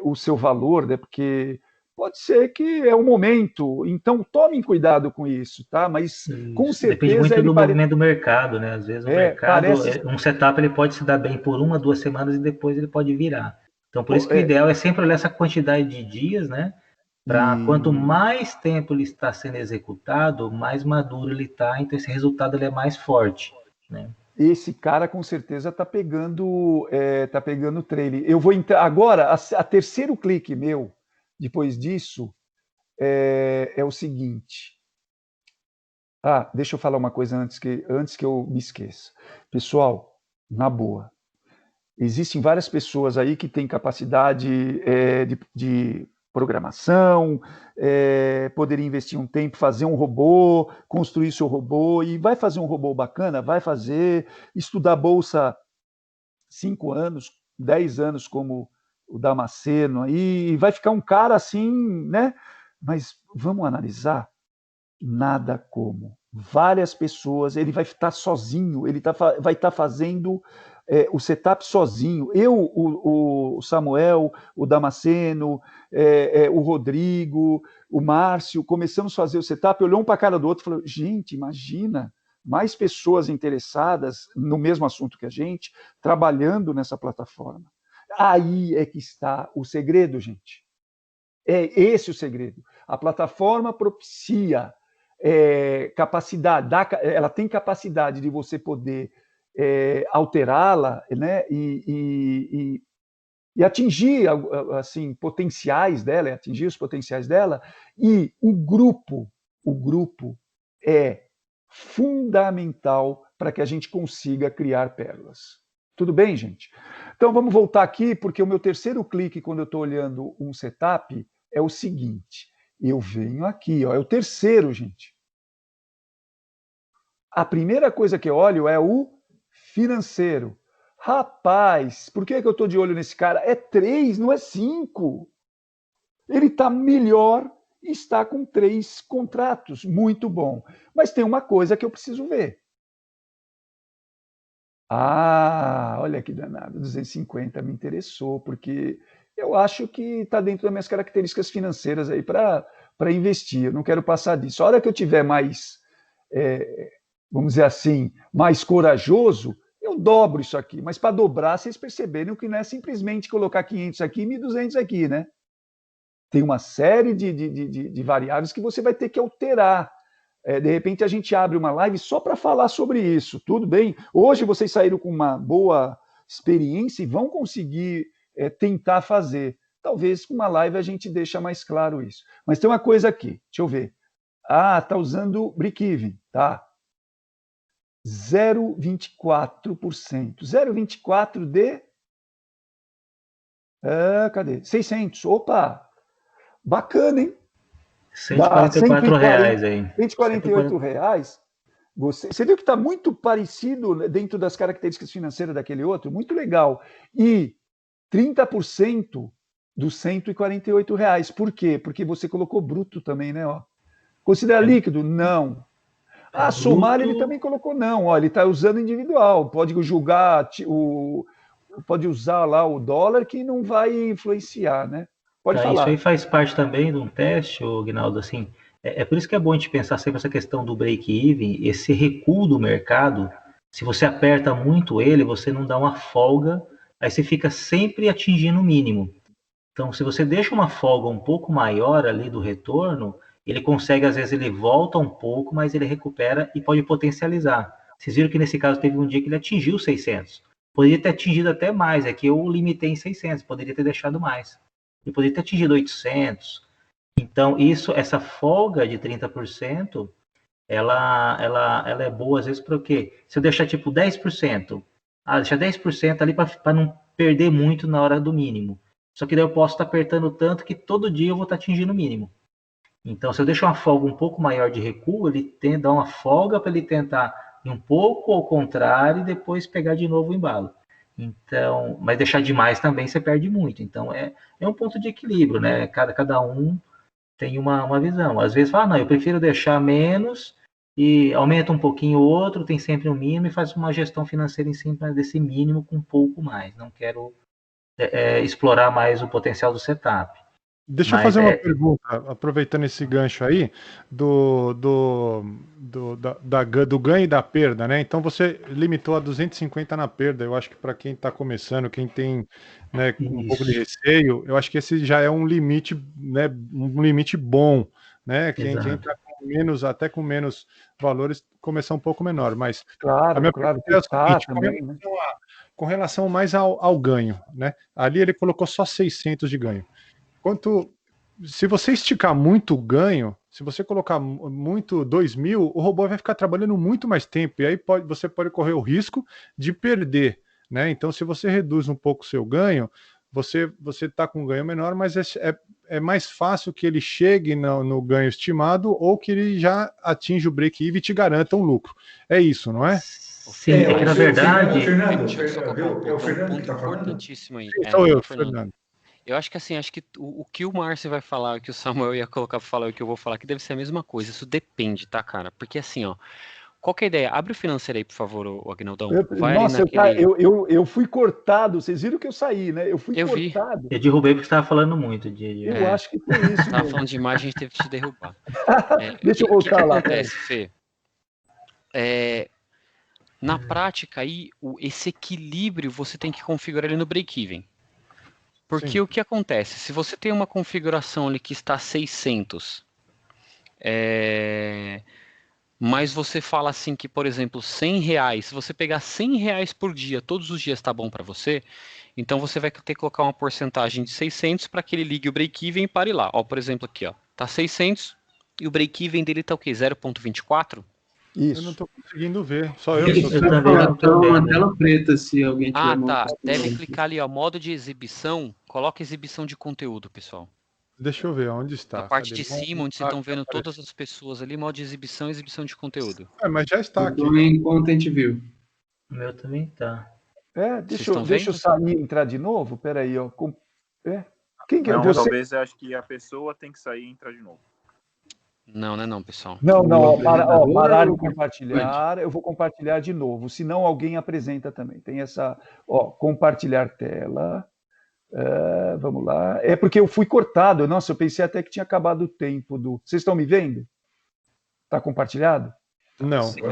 o seu valor, né? Porque pode ser que é o momento, então tomem cuidado com isso, tá? Mas com certeza... Depende muito do movimento do mercado, né? Às vezes o mercado, um setup ele pode se dar bem por 1, 2 semanas e depois ele pode virar. Então por isso que o ideal é sempre olhar essa quantidade de dias, né? Para quanto mais tempo ele está sendo executado, mais maduro ele está, então esse resultado ele é mais forte, né? Esse cara com certeza está pegando trailing. Eu vou entrar agora, a terceiro clique meu, depois disso, é o seguinte. Deixa eu falar uma coisa antes que eu me esqueça. Pessoal, na boa, existem várias pessoas aí que têm capacidade de programação, poderia investir um tempo, fazer um robô, construir seu robô, e vai fazer um robô bacana, vai fazer, estudar bolsa 5 anos, 10 anos, como o Damasceno, aí vai ficar um cara assim, né? Mas vamos analisar, nada como. Várias pessoas, ele vai estar sozinho, ele vai estar fazendo o setup sozinho. Eu, o Samuel, o Damasceno, o Rodrigo, o Márcio, começamos a fazer o setup, olhou um para a cara do outro e falou, gente, imagina, mais pessoas interessadas no mesmo assunto que a gente, trabalhando nessa plataforma. Aí é que está o segredo, gente. É esse o segredo. A plataforma propicia capacidade, ela tem capacidade de você poder alterá-la, né, e atingir assim potenciais dela, atingir os potenciais dela, e o grupo é fundamental para que a gente consiga criar pérolas. Tudo bem, gente? Então vamos voltar aqui, porque o meu terceiro clique quando eu estou olhando um setup é o seguinte: eu venho aqui, ó, é o terceiro, gente. A primeira coisa que eu olho é o financeiro. Rapaz, por que eu estou de olho nesse cara? É 3, não é 5. Ele está melhor e está com 3 contratos. Muito bom. Mas tem uma coisa que eu preciso ver. Ah, olha que danado. 250 me interessou, porque eu acho que está dentro das minhas características financeiras aí para investir. Eu não quero passar disso. A hora que eu tiver mais, vamos dizer assim, mais corajoso, eu dobro isso aqui, mas para dobrar, vocês perceberem que não é simplesmente colocar 500 aqui e 1.200 aqui, né? Tem uma série de variáveis que você vai ter que alterar. De repente, a gente abre uma live só para falar sobre isso, tudo bem? Hoje vocês saíram com uma boa experiência e vão conseguir tentar fazer. Talvez com uma live a gente deixa mais claro isso. Mas tem uma coisa aqui, deixa eu ver. Ah, está usando break-even, tá? 0,24%. 0,24 de... cadê? 600. Opa! Bacana, hein? R$144 aí. R$148. Você viu que está muito parecido dentro das características financeiras daquele outro? Muito legal. E 30% dos R$148. Por quê? Porque você colocou bruto também, né? Ó. Considera líquido? Não. Somar ele também colocou não, ó, ele está usando individual, pode julgar, pode usar lá o dólar que não vai influenciar, né? Pode falar. Isso aí faz parte também de um teste, Guinaldo, assim, por isso que é bom a gente pensar sempre essa questão do break-even, esse recuo do mercado, se você aperta muito ele, você não dá uma folga, aí você fica sempre atingindo o mínimo. Então, se você deixa uma folga um pouco maior ali do retorno, ele consegue, às vezes, ele volta um pouco, mas ele recupera e pode potencializar. Vocês viram que nesse caso teve um dia que ele atingiu 600. Poderia ter atingido até mais, é que eu limitei em 600, poderia ter deixado mais. Ele poderia ter atingido 800. Então, essa folga de 30%, ela é boa, às vezes, para o quê? Se eu deixar, tipo, 10%, deixar 10% ali para não perder muito na hora do mínimo. Só que daí eu posso estar apertando tanto que todo dia eu vou estar atingindo o mínimo. Então, se eu deixo uma folga um pouco maior de recuo, ele dá uma folga para ele tentar ir um pouco ao contrário e depois pegar de novo o embalo. Então, mas deixar demais também você perde muito. Então, é um ponto de equilíbrio, né? Cada um tem uma visão. Às vezes fala, não, eu prefiro deixar menos e aumenta um pouquinho o outro, tem sempre um mínimo e faz uma gestão financeira em cima desse mínimo com um pouco mais. Não quero explorar mais o potencial do setup. Deixa eu fazer uma pergunta, aproveitando esse gancho aí, do ganho e da perda, né? Então você limitou a 250 na perda. Eu acho que para quem está começando, quem tem, né, um pouco de receio, eu acho que esse já é um limite, né, um limite bom, né? Quem está com menos, até com menos valores, começar um pouco menor. Mas claro, a minha pergunta é o seguinte, também, com relação mais ao ganho, né? Ali ele colocou só 600 de ganho. Se você esticar muito o ganho, se você colocar muito 2.000, o robô vai ficar trabalhando muito mais tempo e aí você pode correr o risco de perder, né? Então, se você reduz um pouco o seu ganho, você está com um ganho menor, mas é mais fácil que ele chegue no ganho estimado ou que ele já atinja o break-even e te garanta um lucro. É isso, não é? Sim, é que na verdade... É o Fernando que está falando? Importantíssimo aí. Sou eu, Fernando. Eu acho que assim, o que o Márcio vai falar, o que o Samuel ia colocar para falar, o que eu vou falar, que deve ser a mesma coisa. Isso depende, tá, cara? Porque assim, ó, qual que é a ideia? Abre o financeiro aí, por favor, o Aguinaldão. Eu fui cortado. Vocês viram que eu saí, né? Eu fui cortado. Eu derrubei porque você estava falando muito. Eu acho que foi isso. Estava falando demais, a gente teve que te derrubar. Deixa eu voltar lá. O que acontece, Fê? Na prática, aí, esse equilíbrio você tem que configurar ele no break-even. Porque o que acontece? Se você tem uma configuração ali que está 600, mas você fala assim que, por exemplo, R$100, se você pegar R$100 por dia, todos os dias está bom para você, então você vai ter que colocar uma porcentagem de 600 para que ele ligue o break-even e pare lá. Ó, por exemplo, aqui, ó, tá 600 e o break-even dele tá o quê? 0,24? Isso. Eu não tô conseguindo ver, só eu. Tá uma tela preta se alguém tiver tá. Deve clicar ali, ó, modo de exibição. Coloca exibição de conteúdo, pessoal. Deixa eu ver onde está. Na parte de cima, onde vocês estão vendo todas as pessoas ali, modo de exibição e exibição de conteúdo. Mas já está aqui. Estou em Content View. O meu também tá. Deixa eu sair e entrar de novo. Peraí, ó. Quem que é? Não, talvez eu acho que a pessoa tem que sair e entrar de novo. Não, pessoal. Não, parar de compartilhar. Eu vou compartilhar de novo. Senão alguém apresenta também. Tem essa, compartilhar tela. Vamos lá. É porque eu fui cortado. Nossa, eu pensei até que tinha acabado o tempo do. Vocês estão me vendo? Está compartilhado? Não. Vocês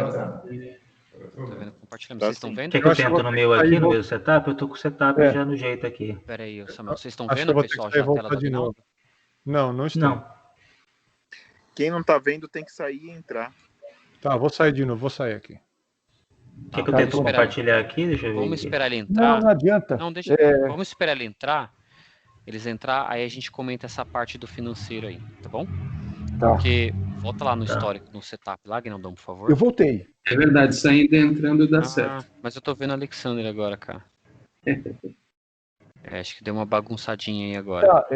estão vendo? Quer que eu tento no meu aqui, no meu setup? Eu tô com o setup já no jeito aqui. Espera aí, Samuel. Vocês estão vendo, pessoal, já a tela de novo? Não estou. Não. Quem não está vendo tem que sair e entrar. Tá, vou sair de novo, vou sair aqui. Quer que eu tente compartilhar aqui? Deixa eu ver. Vamos esperar ele entrar. Não adianta. Não, vamos esperar ele entrar. Eles entrar, aí a gente comenta essa parte do financeiro aí, tá bom? Tá. Porque, volta lá no histórico, no setup lá, Guinaldão, por favor. Eu voltei. É verdade, saindo e entrando dá certo. Mas eu tô vendo o Alexander agora, cara. Acho que deu uma bagunçadinha aí agora.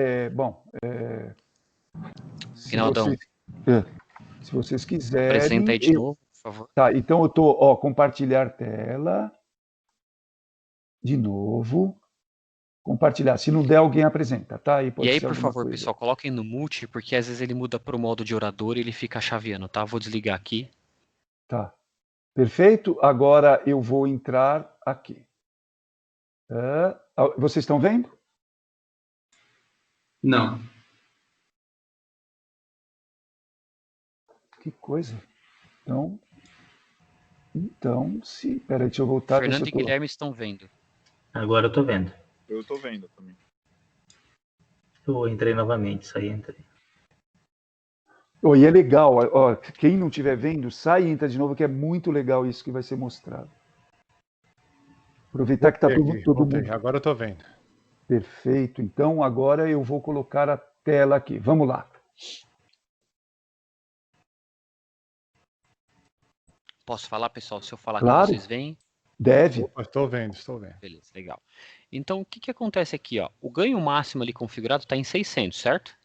Guinaldão. Se vocês quiserem. Apresenta aí de novo, por favor. Tá, então eu tô, compartilhar tela. De novo. Compartilhar. Se não der, alguém apresenta, tá? E aí, por favor, pessoal, coloquem no mute, porque às vezes ele muda para o modo de orador e ele fica chaveando, tá? Vou desligar aqui. Tá. Perfeito. Agora eu vou entrar aqui. Vocês estão vendo? Não. Que coisa. Então, peraí, deixa eu voltar. Fernando e Guilherme estão vendo. Agora eu tô vendo. Eu tô vendo também. Eu entrei novamente, saí e entrei. E é legal, quem não estiver vendo, sai e entra de novo, que é muito legal isso que vai ser mostrado. Aproveitar que está todo mundo. Agora eu tô vendo. Perfeito. Então, agora eu vou colocar a tela aqui. Vamos lá. Posso falar, pessoal? Se eu falar claro. que vocês veem? Deve. Estou vendo. Beleza, legal. Então, o que acontece aqui? O ganho máximo ali configurado está em 600, certo?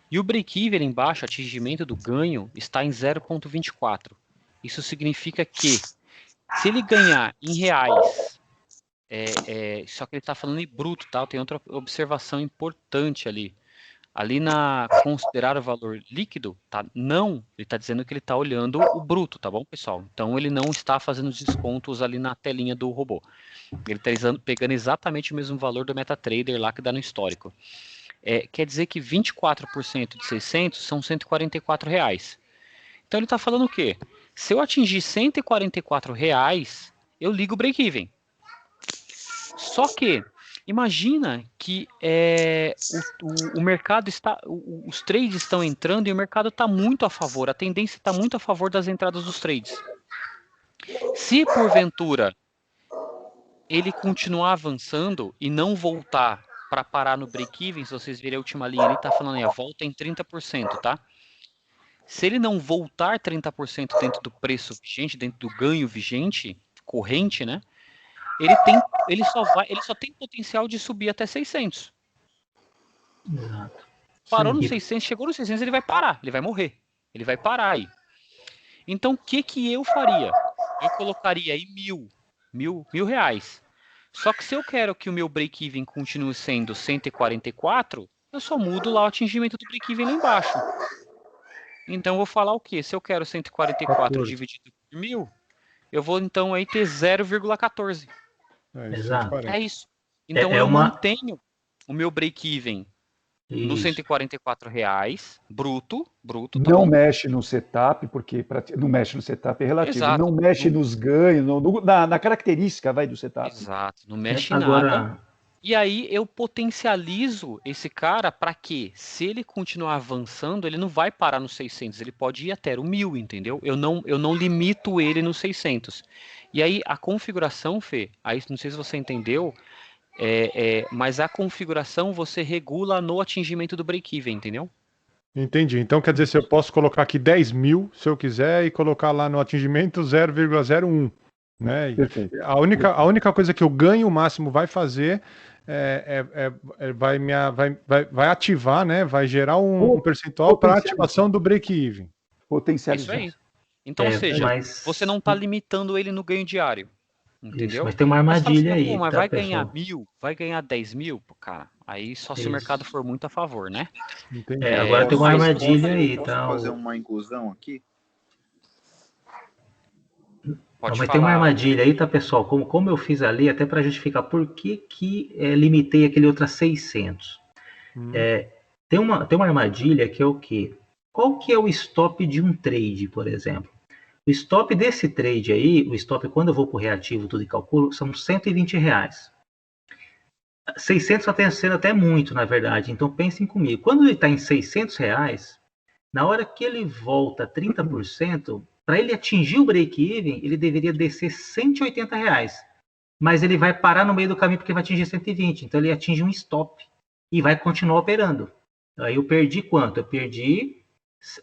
E o break-even embaixo, atingimento do ganho, está em 0,24. Isso significa que, se ele ganhar em reais, só que ele está falando em bruto, tá? Tem outra observação importante ali. Ali na considerar o valor líquido, tá? Não, ele está dizendo que ele está olhando o bruto, tá bom, pessoal? Então ele não está fazendo os descontos ali na telinha do robô. Ele está pegando exatamente o mesmo valor do MetaTrader lá que dá no histórico. Quer dizer que 24% de 600 são R$144. Então ele está falando o quê? Se eu atingir R$144, eu ligo o break-even. Só que imagina que o mercado está, os trades estão entrando e o mercado está muito a favor, a tendência está muito a favor das entradas dos trades. Se porventura ele continuar avançando e não voltar para parar no break-even, se vocês verem a última linha ali, está falando a volta em 30%, tá? Se ele não voltar 30% dentro do preço vigente, dentro do ganho vigente, corrente, né? Ele só tem potencial de subir até 600. Exato. Parou no 600, chegou no 600, ele vai parar, ele vai morrer. Ele vai parar aí. Então, o que eu faria? Eu colocaria aí mil reais. Só que se eu quero que o meu break-even continue sendo 144, eu só mudo lá o atingimento do break-even lá embaixo. Então, eu vou falar o quê? Se eu quero 144 dividido por 1000, eu vou então aí ter 0,14. Exato. É isso. Então eu mantenho o meu break-even nos R$144, bruto. Tá não bom? Mexe no setup, porque não mexe no setup, é relativo. Exato. Não mexe nos ganhos, na característica do setup. Exato, não mexe em nada. E aí eu potencializo esse cara para que, se ele continuar avançando, ele não vai parar no 600, ele pode ir até o 1000, entendeu? Eu não limito ele no 600. E aí a configuração, Fê, aí não sei se você entendeu, mas a configuração você regula no atingimento do break-even, entendeu? Entendi. Então quer dizer, se eu posso colocar aqui 10 mil, se eu quiser, e colocar lá no atingimento 0,01. Né? Perfeito. A única coisa que eu ganho o máximo vai fazer vai ativar, né? Vai gerar um percentual para ativação do break-even. Potencializar. Isso aí. Então, ou seja, você não está limitando ele no ganho diário. Entendeu? Isso, mas tem uma armadilha aí. Mas vai ganhar 1000, vai ganhar 10 mil? Cara, aí só se o mercado for muito a favor, né? Agora tem uma armadilha aí. Posso fazer uma inclusão aqui? Mas tem uma armadilha aí, tá, pessoal? Como eu fiz ali, até para justificar por que limitei aquele outro a 600. Tem uma armadilha que é o quê? Qual que é o stop de um trade, por exemplo? O stop desse trade aí, o stop quando eu vou para o reativo tudo e calculo, são R$120. 600 está sendo até muito, na verdade. Então pensem comigo. Quando ele está em R$600, na hora que ele volta 30%, para ele atingir o break-even, ele deveria descer R$180. Mas ele vai parar no meio do caminho porque vai atingir 120. Então ele atinge um stop e vai continuar operando. Aí eu perdi quanto?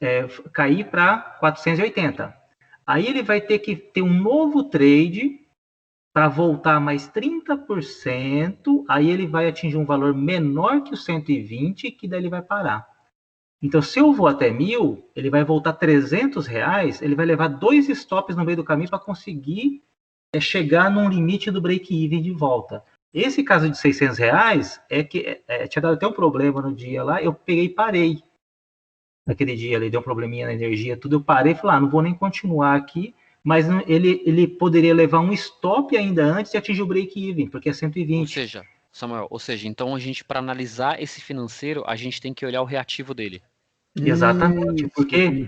Eu caí para 480. Aí ele vai ter que ter um novo trade para voltar mais 30%. Aí ele vai atingir um valor menor que o 120, que daí ele vai parar. Então, se eu vou até 1000, ele vai voltar R$300, ele vai levar 2 stops no meio do caminho para conseguir chegar num limite do break-even de volta. Esse caso de R$600 tinha dado até um problema no dia lá, eu peguei e parei. Naquele dia ele deu um probleminha na energia, tudo, eu parei e falei, não vou nem continuar aqui, mas ele poderia levar um stop ainda antes de atingir o break-even, porque é 120. Ou seja, Samuel, então a gente, para analisar esse financeiro, a gente tem que olhar o reativo dele. Exatamente, porque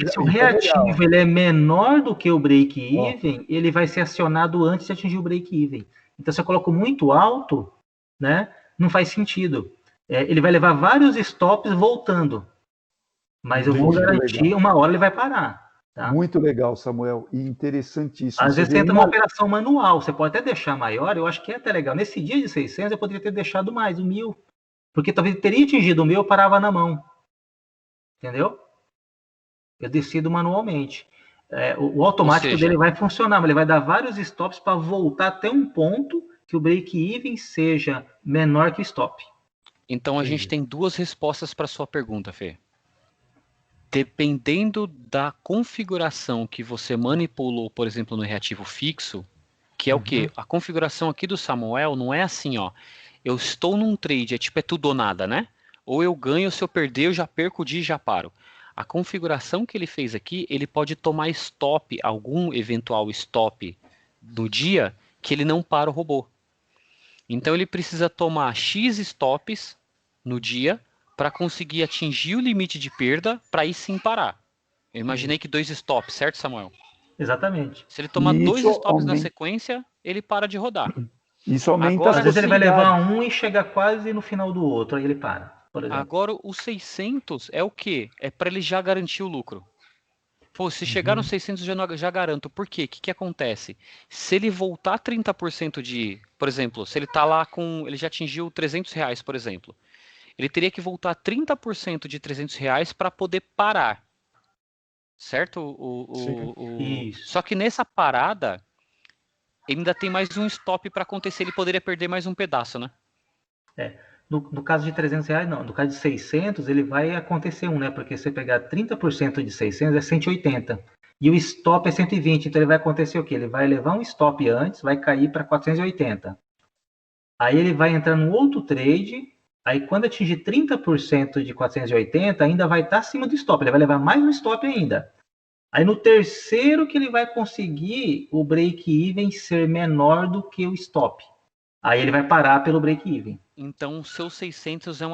se o reativo ele é menor do que o break-even, ele vai ser acionado antes de atingir o break-even. Então, se eu coloco muito alto, né, não faz sentido. Ele vai levar vários stops voltando. Mas eu vou garantir, uma hora ele vai parar. Tá? Muito legal, Samuel, e interessantíssimo. Às vezes entra uma operação manual, você pode até deixar maior, eu acho que é até legal. Nesse dia de 600, eu poderia ter deixado mais, 1000. Porque talvez teria atingido o 1000, eu parava na mão. Entendeu? Eu decido manualmente. O automático dele vai funcionar, mas ele vai dar vários stops para voltar até um ponto que o break-even seja menor que o stop. Então a gente tem 2 respostas para sua pergunta, Fê. Dependendo da configuração que você manipulou, por exemplo, no reativo fixo, que é o quê? A configuração aqui do Samuel não é assim, ó. Eu estou num trade, é tudo ou nada, né? Ou eu ganho, se eu perder, eu já perco o dia e já paro. A configuração que ele fez aqui, ele pode tomar stop, algum eventual stop do dia, que ele não para o robô. Então ele precisa tomar X stops no dia para conseguir atingir o limite de perda para aí sim parar. Eu imaginei que 2 stops, certo, Samuel? Exatamente. Se ele tomar 2 stops na sequência, ele para de rodar. Isso aumenta. Agora, às vezes ele vai levar um e chega quase no final do outro, aí ele para. Agora o 600 é o quê? É para ele já garantir o lucro. Pô, se chegar no 600 já garanto. Por quê? O que acontece? Se ele voltar 30% de... Por exemplo, se ele tá lá ele já atingiu R$300, por exemplo. Ele teria que voltar 30% de R$300 para poder parar. Certo? Só que nessa parada, ainda tem mais um stop para acontecer. Ele poderia perder mais um pedaço, né? No caso de R$300, não. No caso de 600, ele vai acontecer né? Porque se você pegar 30% de 600, é 180. E o stop é 120. Então ele vai acontecer o quê? Ele vai levar um stop antes, vai cair para 480. Aí ele vai entrar num outro trade... Aí, quando atingir 30% de 480, ainda vai estar acima do stop. Ele vai levar mais um stop ainda. Aí, no terceiro que ele vai conseguir o break-even ser menor do que o stop. Aí ele vai parar pelo break-even. Então, o seu 600 é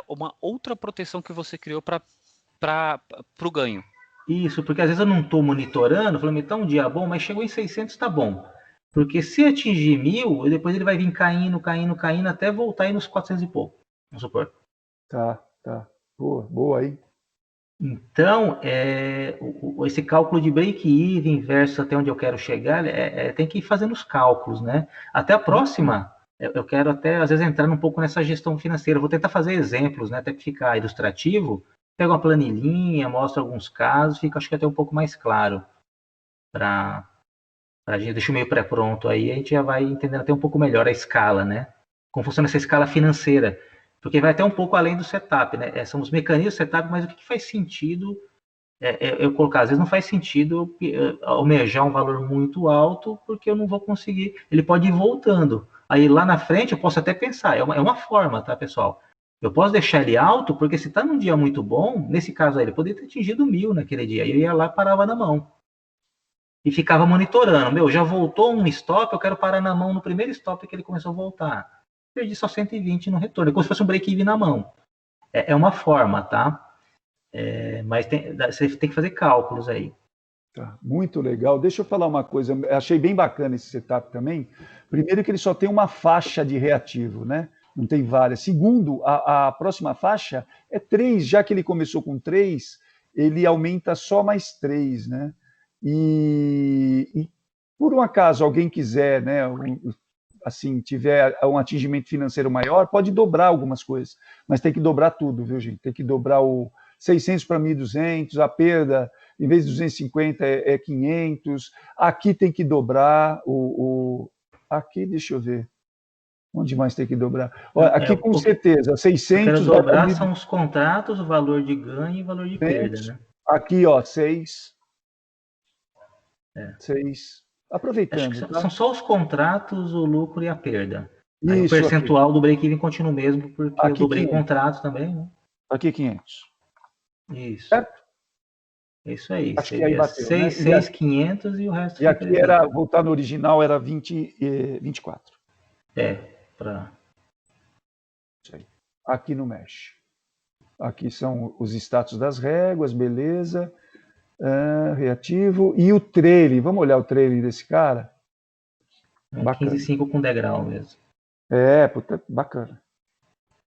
uma outra proteção que você criou para o ganho. Isso, porque às vezes eu não estou monitorando, falando, tá um dia bom, mas chegou em 600, tá bom. Porque se atingir 1.000, depois ele vai vir caindo, até voltar aí nos 400 e pouco, vamos supor. Tá. Boa aí. Então, esse cálculo de break-even versus até onde eu quero chegar, tem que ir fazendo os cálculos, né? Até a próxima, eu quero até, às vezes, entrar um pouco nessa gestão financeira. Vou tentar fazer exemplos, né? Até que ficar ilustrativo. Pego uma planilhinha, mostro alguns casos, fica, acho que até um pouco mais claro. A gente deixa o meio pré-pronto aí, a gente já vai entendendo até um pouco melhor a escala, né? Como funciona essa escala financeira. Porque vai até um pouco além do setup, né? São os mecanismos do setup, mas o que faz sentido eu colocar? Às vezes não faz sentido almejar um valor muito alto, porque eu não vou conseguir. Ele pode ir voltando. Aí lá na frente eu posso até pensar, é uma forma, tá, pessoal? Eu posso deixar ele alto, porque se está num dia muito bom, nesse caso aí, ele poderia ter atingido 1.000 naquele dia. Aí eu ia lá e parava na mão. E ficava monitorando. Já voltou um stop, eu quero parar na mão no primeiro stop que ele começou a voltar. Perdi só 120 no retorno. É como se fosse um break-even na mão. É uma forma, tá? Mas você tem que fazer cálculos aí. Tá, muito legal. Deixa eu falar uma coisa. Eu achei bem bacana esse setup também. Primeiro que ele só tem uma faixa de reativo, né? Não tem várias. Segundo, a próxima faixa é 3, já que ele começou com 3, ele aumenta só mais 3, né? E por um acaso alguém quiser, né, assim, tiver um atingimento financeiro maior, pode dobrar algumas coisas, mas tem que dobrar tudo, viu, gente? Tem que dobrar o 600 para 1.200, a perda, em vez de 250 é 500, aqui tem que dobrar aqui, deixa eu ver. Onde mais tem que dobrar? Olha, aqui com certeza, 600... dobrar são os contratos, o valor de ganho e o valor de perda, né? Aqui, ó, 6. 6. Aproveitando. São só os contratos, o lucro e a perda. Aí o percentual do break-even continua o mesmo, porque aqui eu dobrei contratos também, né? Aqui 500. Isso. Certo? É isso aí. Acho que aí bateu, 6, 500 e o resto... E aqui era, voltar no original, era 24. Aqui não mexe. Aqui são os status das réguas, beleza. Reativo. E o trailing, vamos olhar o trailing desse cara? 15,5 com degrau mesmo. Puta, bacana.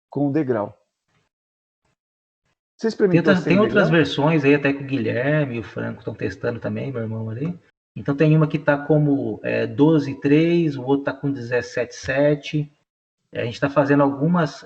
Com degrau. Você experimentou tem outras versões aí, até que o Guilherme e o Franco estão testando também, meu irmão ali. Então tem uma que está como 12,3, o outro está com 17,7. A gente está fazendo algumas,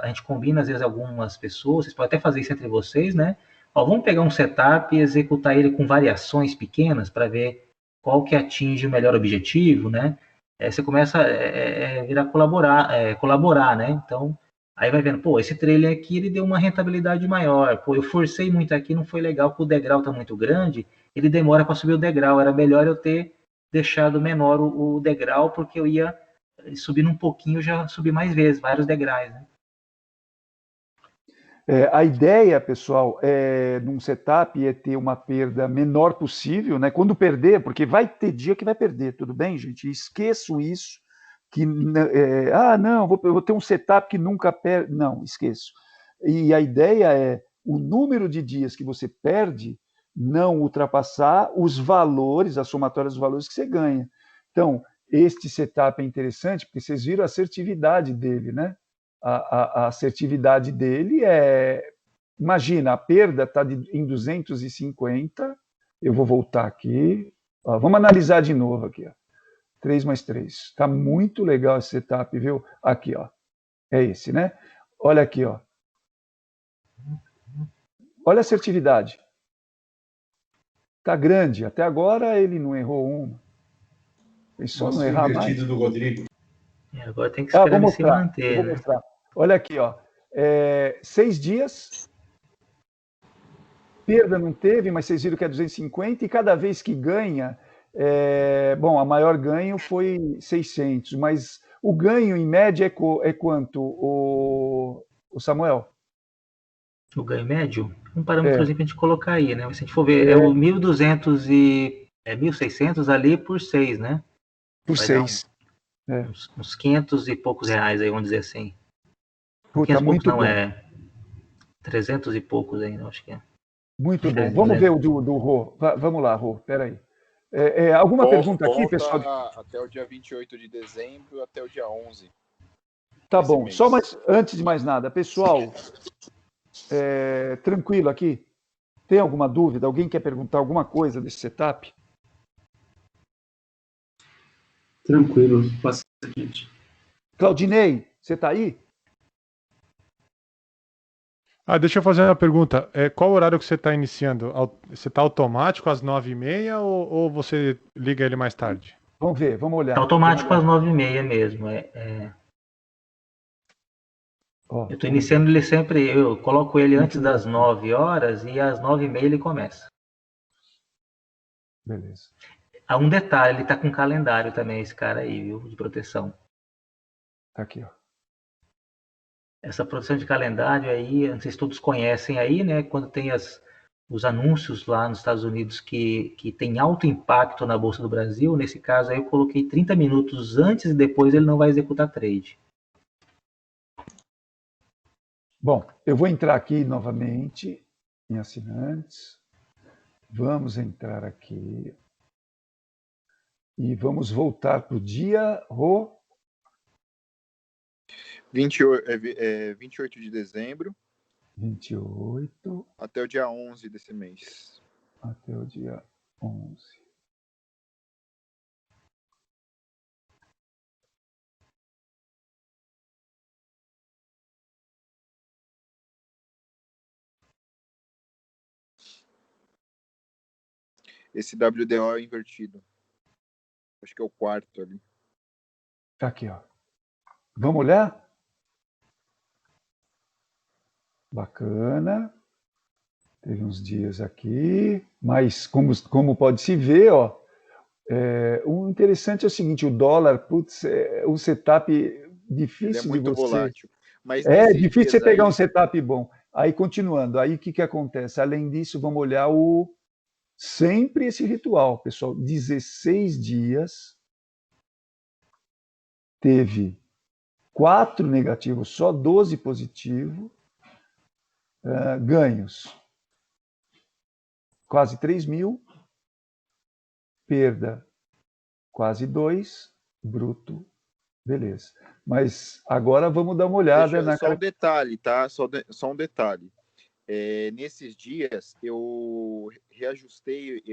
a gente combina às vezes algumas pessoas, vocês podem até fazer isso entre vocês, né? Vamos pegar um setup e executar ele com variações pequenas para ver qual que atinge o melhor objetivo, né? Você começa a virar colaborar, né? Então, aí vai vendo, esse trailer aqui, ele deu uma rentabilidade maior. Eu forcei muito aqui, não foi legal, porque o degrau está muito grande, ele demora para subir o degrau. Era melhor eu ter deixado menor o degrau, porque eu ia subindo um pouquinho, já subi mais vezes, vários degraus, né? A ideia, pessoal, num setup é ter uma perda menor possível, né? Quando perder, porque vai ter dia que vai perder, tudo bem, gente? Esqueço isso, que não, vou ter um setup que nunca perde. Não, esqueço. E a ideia é o número de dias que você perde não ultrapassar os valores, a somatória dos valores que você ganha. Então, este setup é interessante porque vocês viram a assertividade dele, né? A assertividade dele imagina, a perda está em 250, eu vou voltar aqui, vamos analisar de novo aqui, 3 mais 3, está muito legal esse setup, viu? Aqui, é esse, né? Olha aqui, olha a assertividade, está grande, até agora ele não errou uma, pensou não errar mais. Do Rodrigo. Agora tem que esperar se manter. Vou mostrar. Olha aqui, 6 dias, perda não teve, mas vocês viram que é 250, e cada vez que ganha, a maior ganho foi 600, mas o ganho em média é quanto, o Samuel? O ganho médio? Um parâmetro para a gente colocar aí, né? Se a gente for ver, o 1.200 e 1.600 ali por 6, né? Por 6. Uns 500 e poucos reais aí, vamos dizer assim. Puta, 500 e poucos não, bom. 300 e poucos ainda, acho que é. Muito bom. Vamos ver o do Rô. Vamos lá, Rô, peraí. Alguma pergunta aqui, pessoal? Até o dia 28 de dezembro, até o dia 11. Tá bom. Mês. Só antes de mais nada, pessoal, tranquilo aqui? Tem alguma dúvida? Alguém quer perguntar alguma coisa desse setup? Tranquilo, passa adiante. Claudinei, você está aí? Deixa eu fazer uma pergunta. Qual horário que você está iniciando? Você está automático às 9h30 ou você liga ele mais tarde? Vamos ver, vamos olhar. Tá automático às 9h30 mesmo. Eu estou iniciando ele sempre, eu coloco ele antes das 9 horas e às 9h30 ele começa. Beleza. Há um detalhe, ele está com calendário também, esse cara aí, viu, de proteção. Tá aqui, ó. Essa proteção de calendário aí, não sei se todos conhecem aí, né? Quando tem os anúncios lá nos Estados Unidos que tem alto impacto na Bolsa do Brasil, nesse caso aí eu coloquei 30 minutos antes e depois ele não vai executar trade. Bom, eu vou entrar aqui novamente em assinantes. Vamos entrar aqui. E vamos voltar para o dia, Rô? 28 de dezembro. 28. Até o dia 11 desse mês. Até o dia 11. Esse WDO é invertido. Acho que é o quarto ali. Tá aqui, ó. Vamos olhar? Bacana. Teve uns dias aqui, mas como pode se ver, ó, o interessante é o seguinte, o dólar, putz, é um setup difícil muito de você... volátil. Mas difícil você pegar um setup bom. Aí, continuando, aí o que acontece? Além disso, vamos olhar sempre esse ritual, pessoal. 16 dias, teve 4 negativos, só 12 positivo, ganhos quase 3 mil, perda quase 2, bruto, beleza. Mas agora vamos dar uma olhada só um detalhe, tá? Só um detalhe. Nesses dias eu reajustei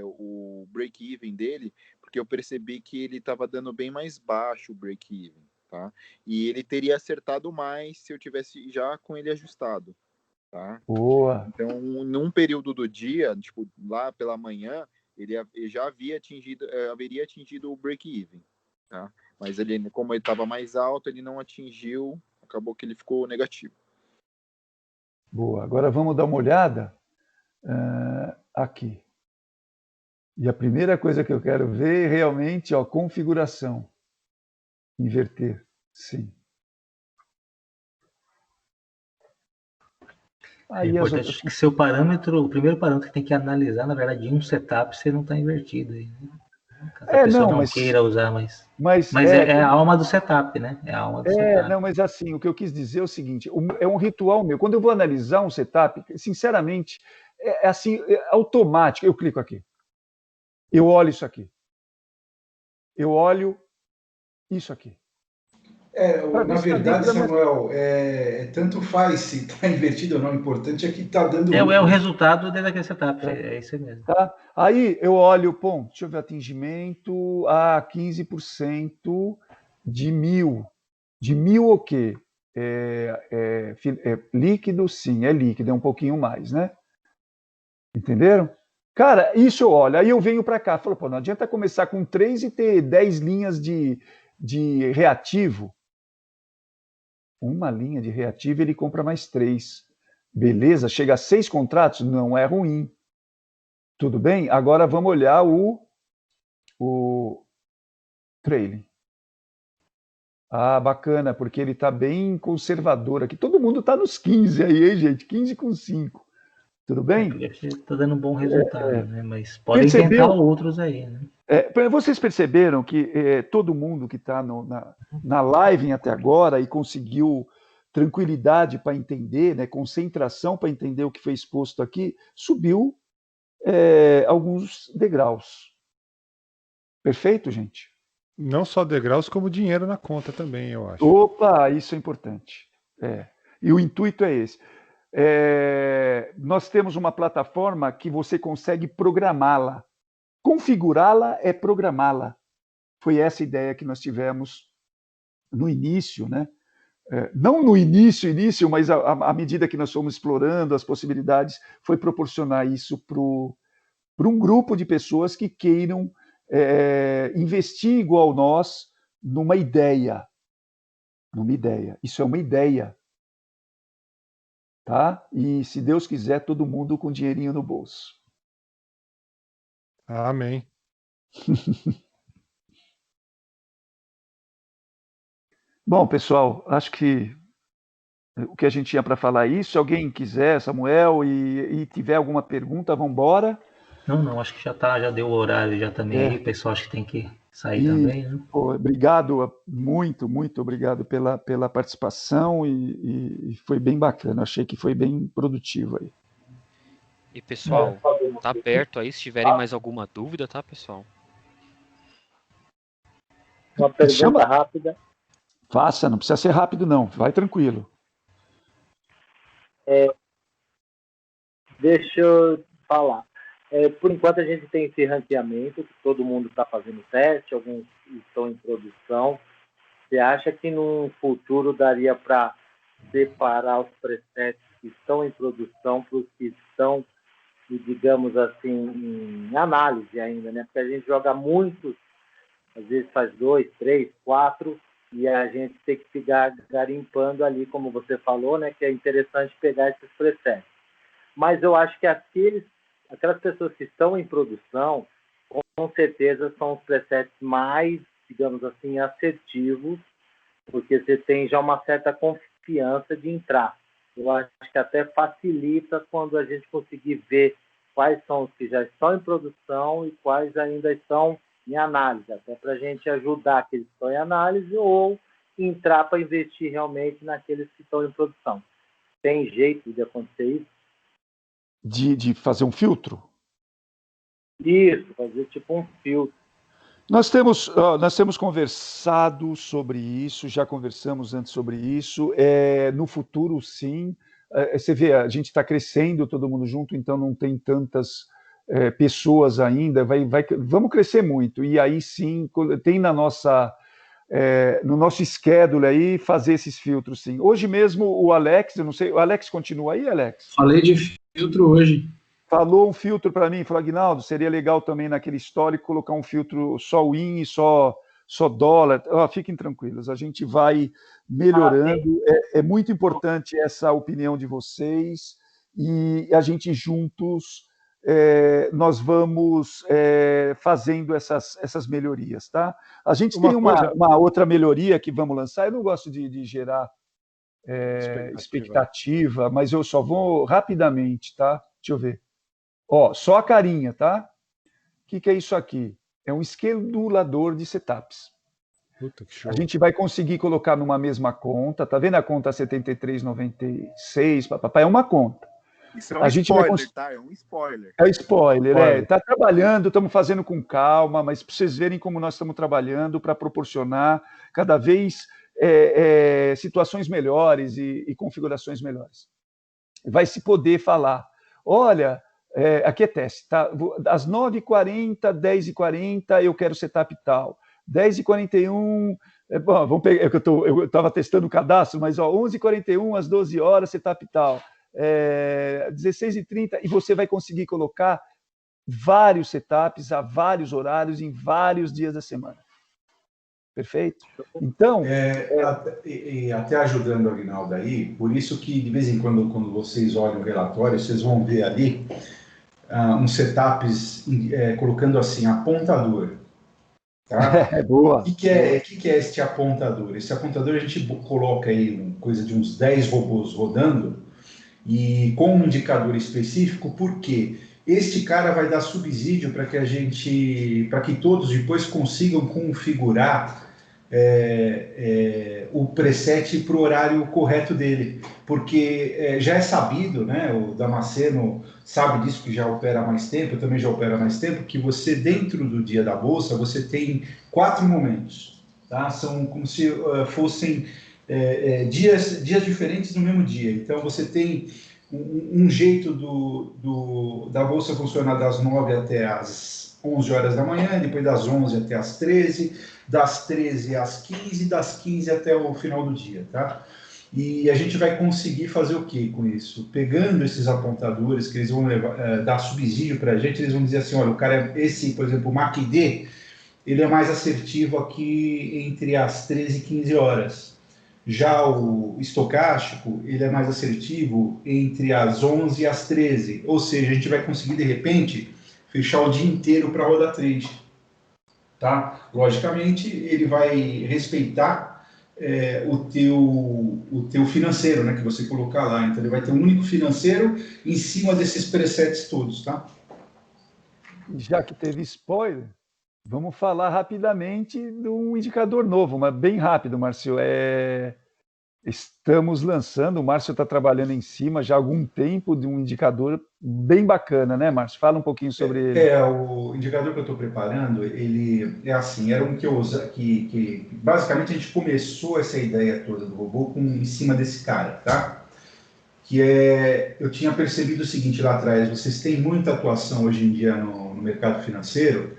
o break-even dele, porque eu percebi que ele estava dando bem mais baixo o break-even, tá? E ele teria acertado mais se eu tivesse já com ele ajustado, tá? Boa! Então, num período do dia, tipo, lá pela manhã, ele já haveria atingido o break-even, tá? Mas ele, como ele estava mais alto, ele não atingiu, acabou que ele ficou negativo. Boa, agora vamos dar uma olhada aqui. E a primeira coisa que eu quero ver realmente é a configuração. Inverter, sim. Aí é importante que seu parâmetro, o primeiro parâmetro que tem que analisar, na verdade, um setup, você não está invertido aí, né? A pessoa não queira usar, mas é a alma do setup, né? É a alma do setup. Não, mas assim, o que eu quis dizer é o seguinte, é um ritual meu. Quando eu vou analisar um setup, sinceramente, assim, automático. Eu clico aqui. Eu olho isso aqui. Eu olho isso aqui. Na verdade, Samuel, tanto faz se está invertido ou não, o importante é que está dando... É o resultado daquele setup, é isso mesmo. Tá? Aí eu olho, deixa eu ver, atingimento a 15% de 1.000. De 1.000 o quê? Líquido, sim, é líquido, é um pouquinho mais, né? Entenderam? Cara, isso eu olho, aí eu venho para cá, falo, não adianta começar com 3 e ter 10 linhas de reativo. Uma linha de reativo, ele compra mais 3. Beleza, chega a 6 contratos, não é ruim. Tudo bem? Agora vamos olhar o trailing. Bacana, porque ele está bem conservador aqui. Todo mundo está nos 15 aí, hein, gente? 15 com 5. Tudo bem? Está dando um bom resultado, né? Mas pode inventar outros aí, né? Vocês perceberam que todo mundo que está na live até agora e conseguiu tranquilidade para entender, né, concentração para entender o que foi exposto aqui, subiu alguns degraus. Perfeito, gente? Não só degraus, como dinheiro na conta também, eu acho. Opa, isso é importante. E o intuito é esse. Nós temos uma plataforma que você consegue programá-la. Configurá-la é programá-la. Foi essa ideia que nós tivemos no início, né? Não no início, mas à medida que nós fomos explorando as possibilidades, foi proporcionar isso para um grupo de pessoas que queiram investir igual nós numa ideia. Isso é uma ideia. Tá? E, se Deus quiser, todo mundo com dinheirinho no bolso. Amém. Bom, pessoal, acho que o que a gente tinha para falar é isso. Se alguém quiser, Samuel, e tiver alguma pergunta, vamos embora. Não, acho que já deu o horário já também aí, o pessoal acho que tem que sair também, né? Obrigado, muito obrigado pela participação e foi bem bacana, achei que foi bem produtivo aí. E pessoal, tá aberto aí, se tiverem mais alguma dúvida, tá, pessoal? Uma pergunta rápida. Faça, não precisa ser rápido não, vai tranquilo. Deixa eu falar. Por enquanto a gente tem esse ranqueamento, que todo mundo está fazendo teste, alguns estão em produção. Você acha que no futuro daria para separar os presets que estão em produção para os que estão, digamos assim, em análise ainda, né? Porque a gente joga muitos, às vezes faz 2, 3, 4, e a gente tem que ficar garimpando ali, como você falou, né? Que é interessante pegar esses presets. Mas eu acho que aquelas pessoas que estão em produção, com certeza são os presets mais, digamos assim, assertivos, porque você tem já uma certa confiança de entrar. Eu acho que até facilita quando a gente conseguir ver quais são os que já estão em produção e quais ainda estão em análise, até para a gente ajudar aqueles que estão em análise ou entrar para investir realmente naqueles que estão em produção. Tem jeito de acontecer isso? De fazer um filtro? Isso, fazer tipo um filtro. Nós temos conversado sobre isso, já conversamos antes sobre isso. No futuro, sim. Você vê, a gente está crescendo, todo mundo junto, então não tem tantas pessoas ainda. Vamos crescer muito. E aí sim, tem no nosso schedule aí fazer esses filtros, sim. Hoje mesmo o Alex, eu não sei, o Alex continua aí, Alex? Falei de filtro hoje. Falou um filtro para mim, falou, Aguinaldo, seria legal também naquele histórico colocar um filtro só win e só dólar. Fiquem tranquilos, a gente vai melhorando. É muito importante essa opinião de vocês e a gente juntos nós vamos fazendo essas melhorias, tá? A gente tem uma outra melhoria que vamos lançar. Eu não gosto de gerar expectativa, mas eu só vou rapidamente, tá? Deixa eu ver. Só a carinha, tá? O que é isso aqui? É um schedulador de setups. Puta, que show. A gente vai conseguir colocar numa mesma conta, tá vendo a conta 73,96, papapá, é uma conta. Isso é um spoiler, tá? É um spoiler. É spoiler, tá trabalhando, estamos fazendo com calma, mas para vocês verem como nós estamos trabalhando para proporcionar cada vez situações melhores e configurações melhores. Vai se poder falar, olha, aqui é teste, tá? Às 9h40, 10h40 eu quero setup tal. 10h41, vamos pegar, eu estava testando o cadastro, mas 11h41 às 12 horas, setup tal. 16h30, e você vai conseguir colocar vários setups a vários horários em vários dias da semana. Perfeito? Então... até ajudando o Aguinaldo aí, por isso que de vez em quando vocês olham o relatório, vocês vão ver ali uns setups colocando assim, apontador. Tá? Boa. O que é este apontador? Esse apontador a gente coloca aí coisa de uns 10 robôs rodando e com um indicador específico, por quê? Este cara vai dar subsídio para que todos depois consigam configurar o preset para o horário correto dele, porque já é sabido, né? O Damasceno sabe disso, que já opera há mais tempo, eu também já opero há mais tempo, que você, dentro do dia da bolsa, você tem 4 momentos, tá? São como se fossem dias diferentes no mesmo dia. Então, você tem um jeito da bolsa funcionar das 9 até as 11 horas da manhã, depois das 11 até as 13, das 13 às 15, das 15 até o final do dia, tá? E a gente vai conseguir fazer o que com isso? Pegando esses apontadores que eles vão dar subsídio para a gente, eles vão dizer assim, olha, o cara, por exemplo, o MACD, ele é mais assertivo aqui entre as 13 e 15 horas. Já o estocástico, ele é mais assertivo entre as 11 e as 13. Ou seja, a gente vai conseguir, de repente, fechar o dia inteiro para rodar trade. Tá? Logicamente, ele vai respeitar o teu financeiro, né, que você colocar lá. Então, ele vai ter um único financeiro em cima desses presets todos. Tá? Já que teve spoiler, vamos falar rapidamente de um indicador novo, mas bem rápido, Márcio. Estamos lançando, o Márcio está trabalhando em cima já há algum tempo de um indicador bem bacana, né, Márcio? Fala um pouquinho sobre ele. O indicador que eu estou preparando, ele é assim, era um que eu uso, que basicamente a gente começou essa ideia toda do robô em cima desse cara, tá? Eu tinha percebido o seguinte lá atrás, vocês têm muita atuação hoje em dia no mercado financeiro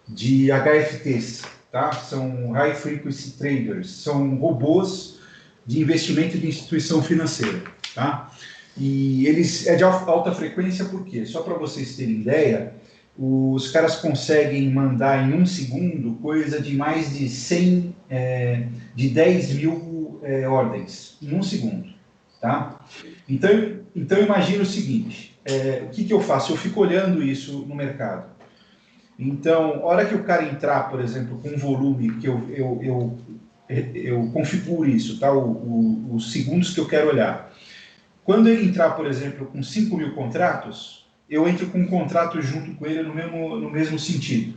de HFTs, tá? São High Frequency Traders, são robôs de investimento de instituição financeira, tá? E eles é de alta frequência por quê? Só para vocês terem ideia, os caras conseguem mandar em 1 segundo coisa de mais de 100, de 10 mil ordens, em 1 segundo, tá? Então imagina o seguinte, o que eu faço? Eu fico olhando isso no mercado. Então, a hora que o cara entrar, por exemplo, com um volume que eu configuro isso, tá? Os segundos que eu quero olhar. Quando ele entrar, por exemplo, com 5.000 contratos, eu entro com um contrato junto com ele no mesmo sentido.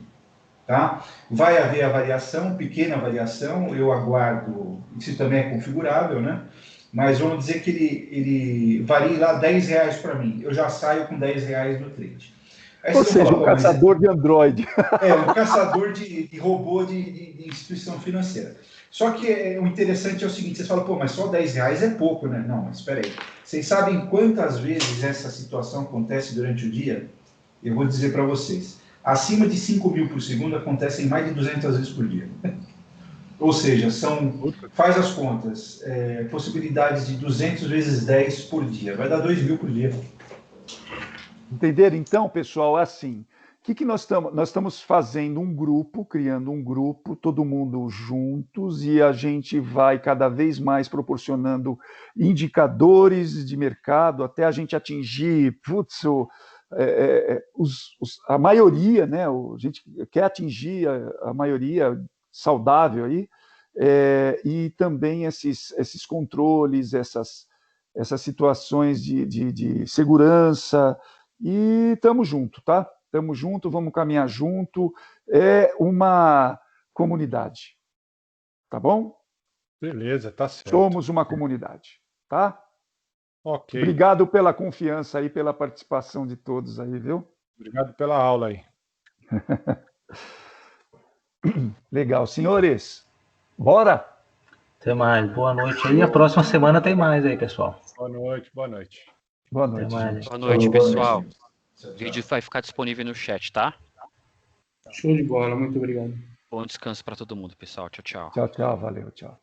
Tá? Vai haver a variação, pequena variação, eu aguardo, isso também é configurável, né? Mas vamos dizer que ele varie lá R$10 para mim, eu já saio com R$10 no trade. Aí ou seja, um caçador de Android. Um caçador de robô de instituição financeira. Só que o interessante é o seguinte, vocês falam, mas só R$10 é pouco, né? Não, mas espera aí. Vocês sabem quantas vezes essa situação acontece durante o dia? Eu vou dizer para vocês. Acima de 5.000 por segundo acontecem mais de 200 vezes por dia. Ou seja, faz as contas, possibilidades de 200 vezes 10 por dia. Vai dar 2.000 por dia. Entenderam? Então, pessoal, é assim, o que nós estamos fazendo um grupo, criando um grupo, todo mundo juntos, e a gente vai cada vez mais proporcionando indicadores de mercado até a gente atingir, a maioria, né? A gente quer atingir a maioria saudável aí, e também esses controles, essas situações de segurança, e estamos junto, tá? Estamos junto, vamos caminhar junto. É uma comunidade, tá bom? Beleza, tá certo. Somos uma comunidade, tá? Ok. Obrigado pela confiança aí, pela participação de todos aí, viu? Obrigado pela aula aí. Legal, senhores. Bora? Até mais. Boa noite aí. A próxima semana tem mais aí, pessoal. Boa noite, boa noite. Boa noite. Boa noite, pessoal. O vídeo vai ficar disponível no chat, tá? Show de bola, muito obrigado. Bom descanso para todo mundo, pessoal. Tchau, tchau. Tchau, tchau. Valeu, tchau.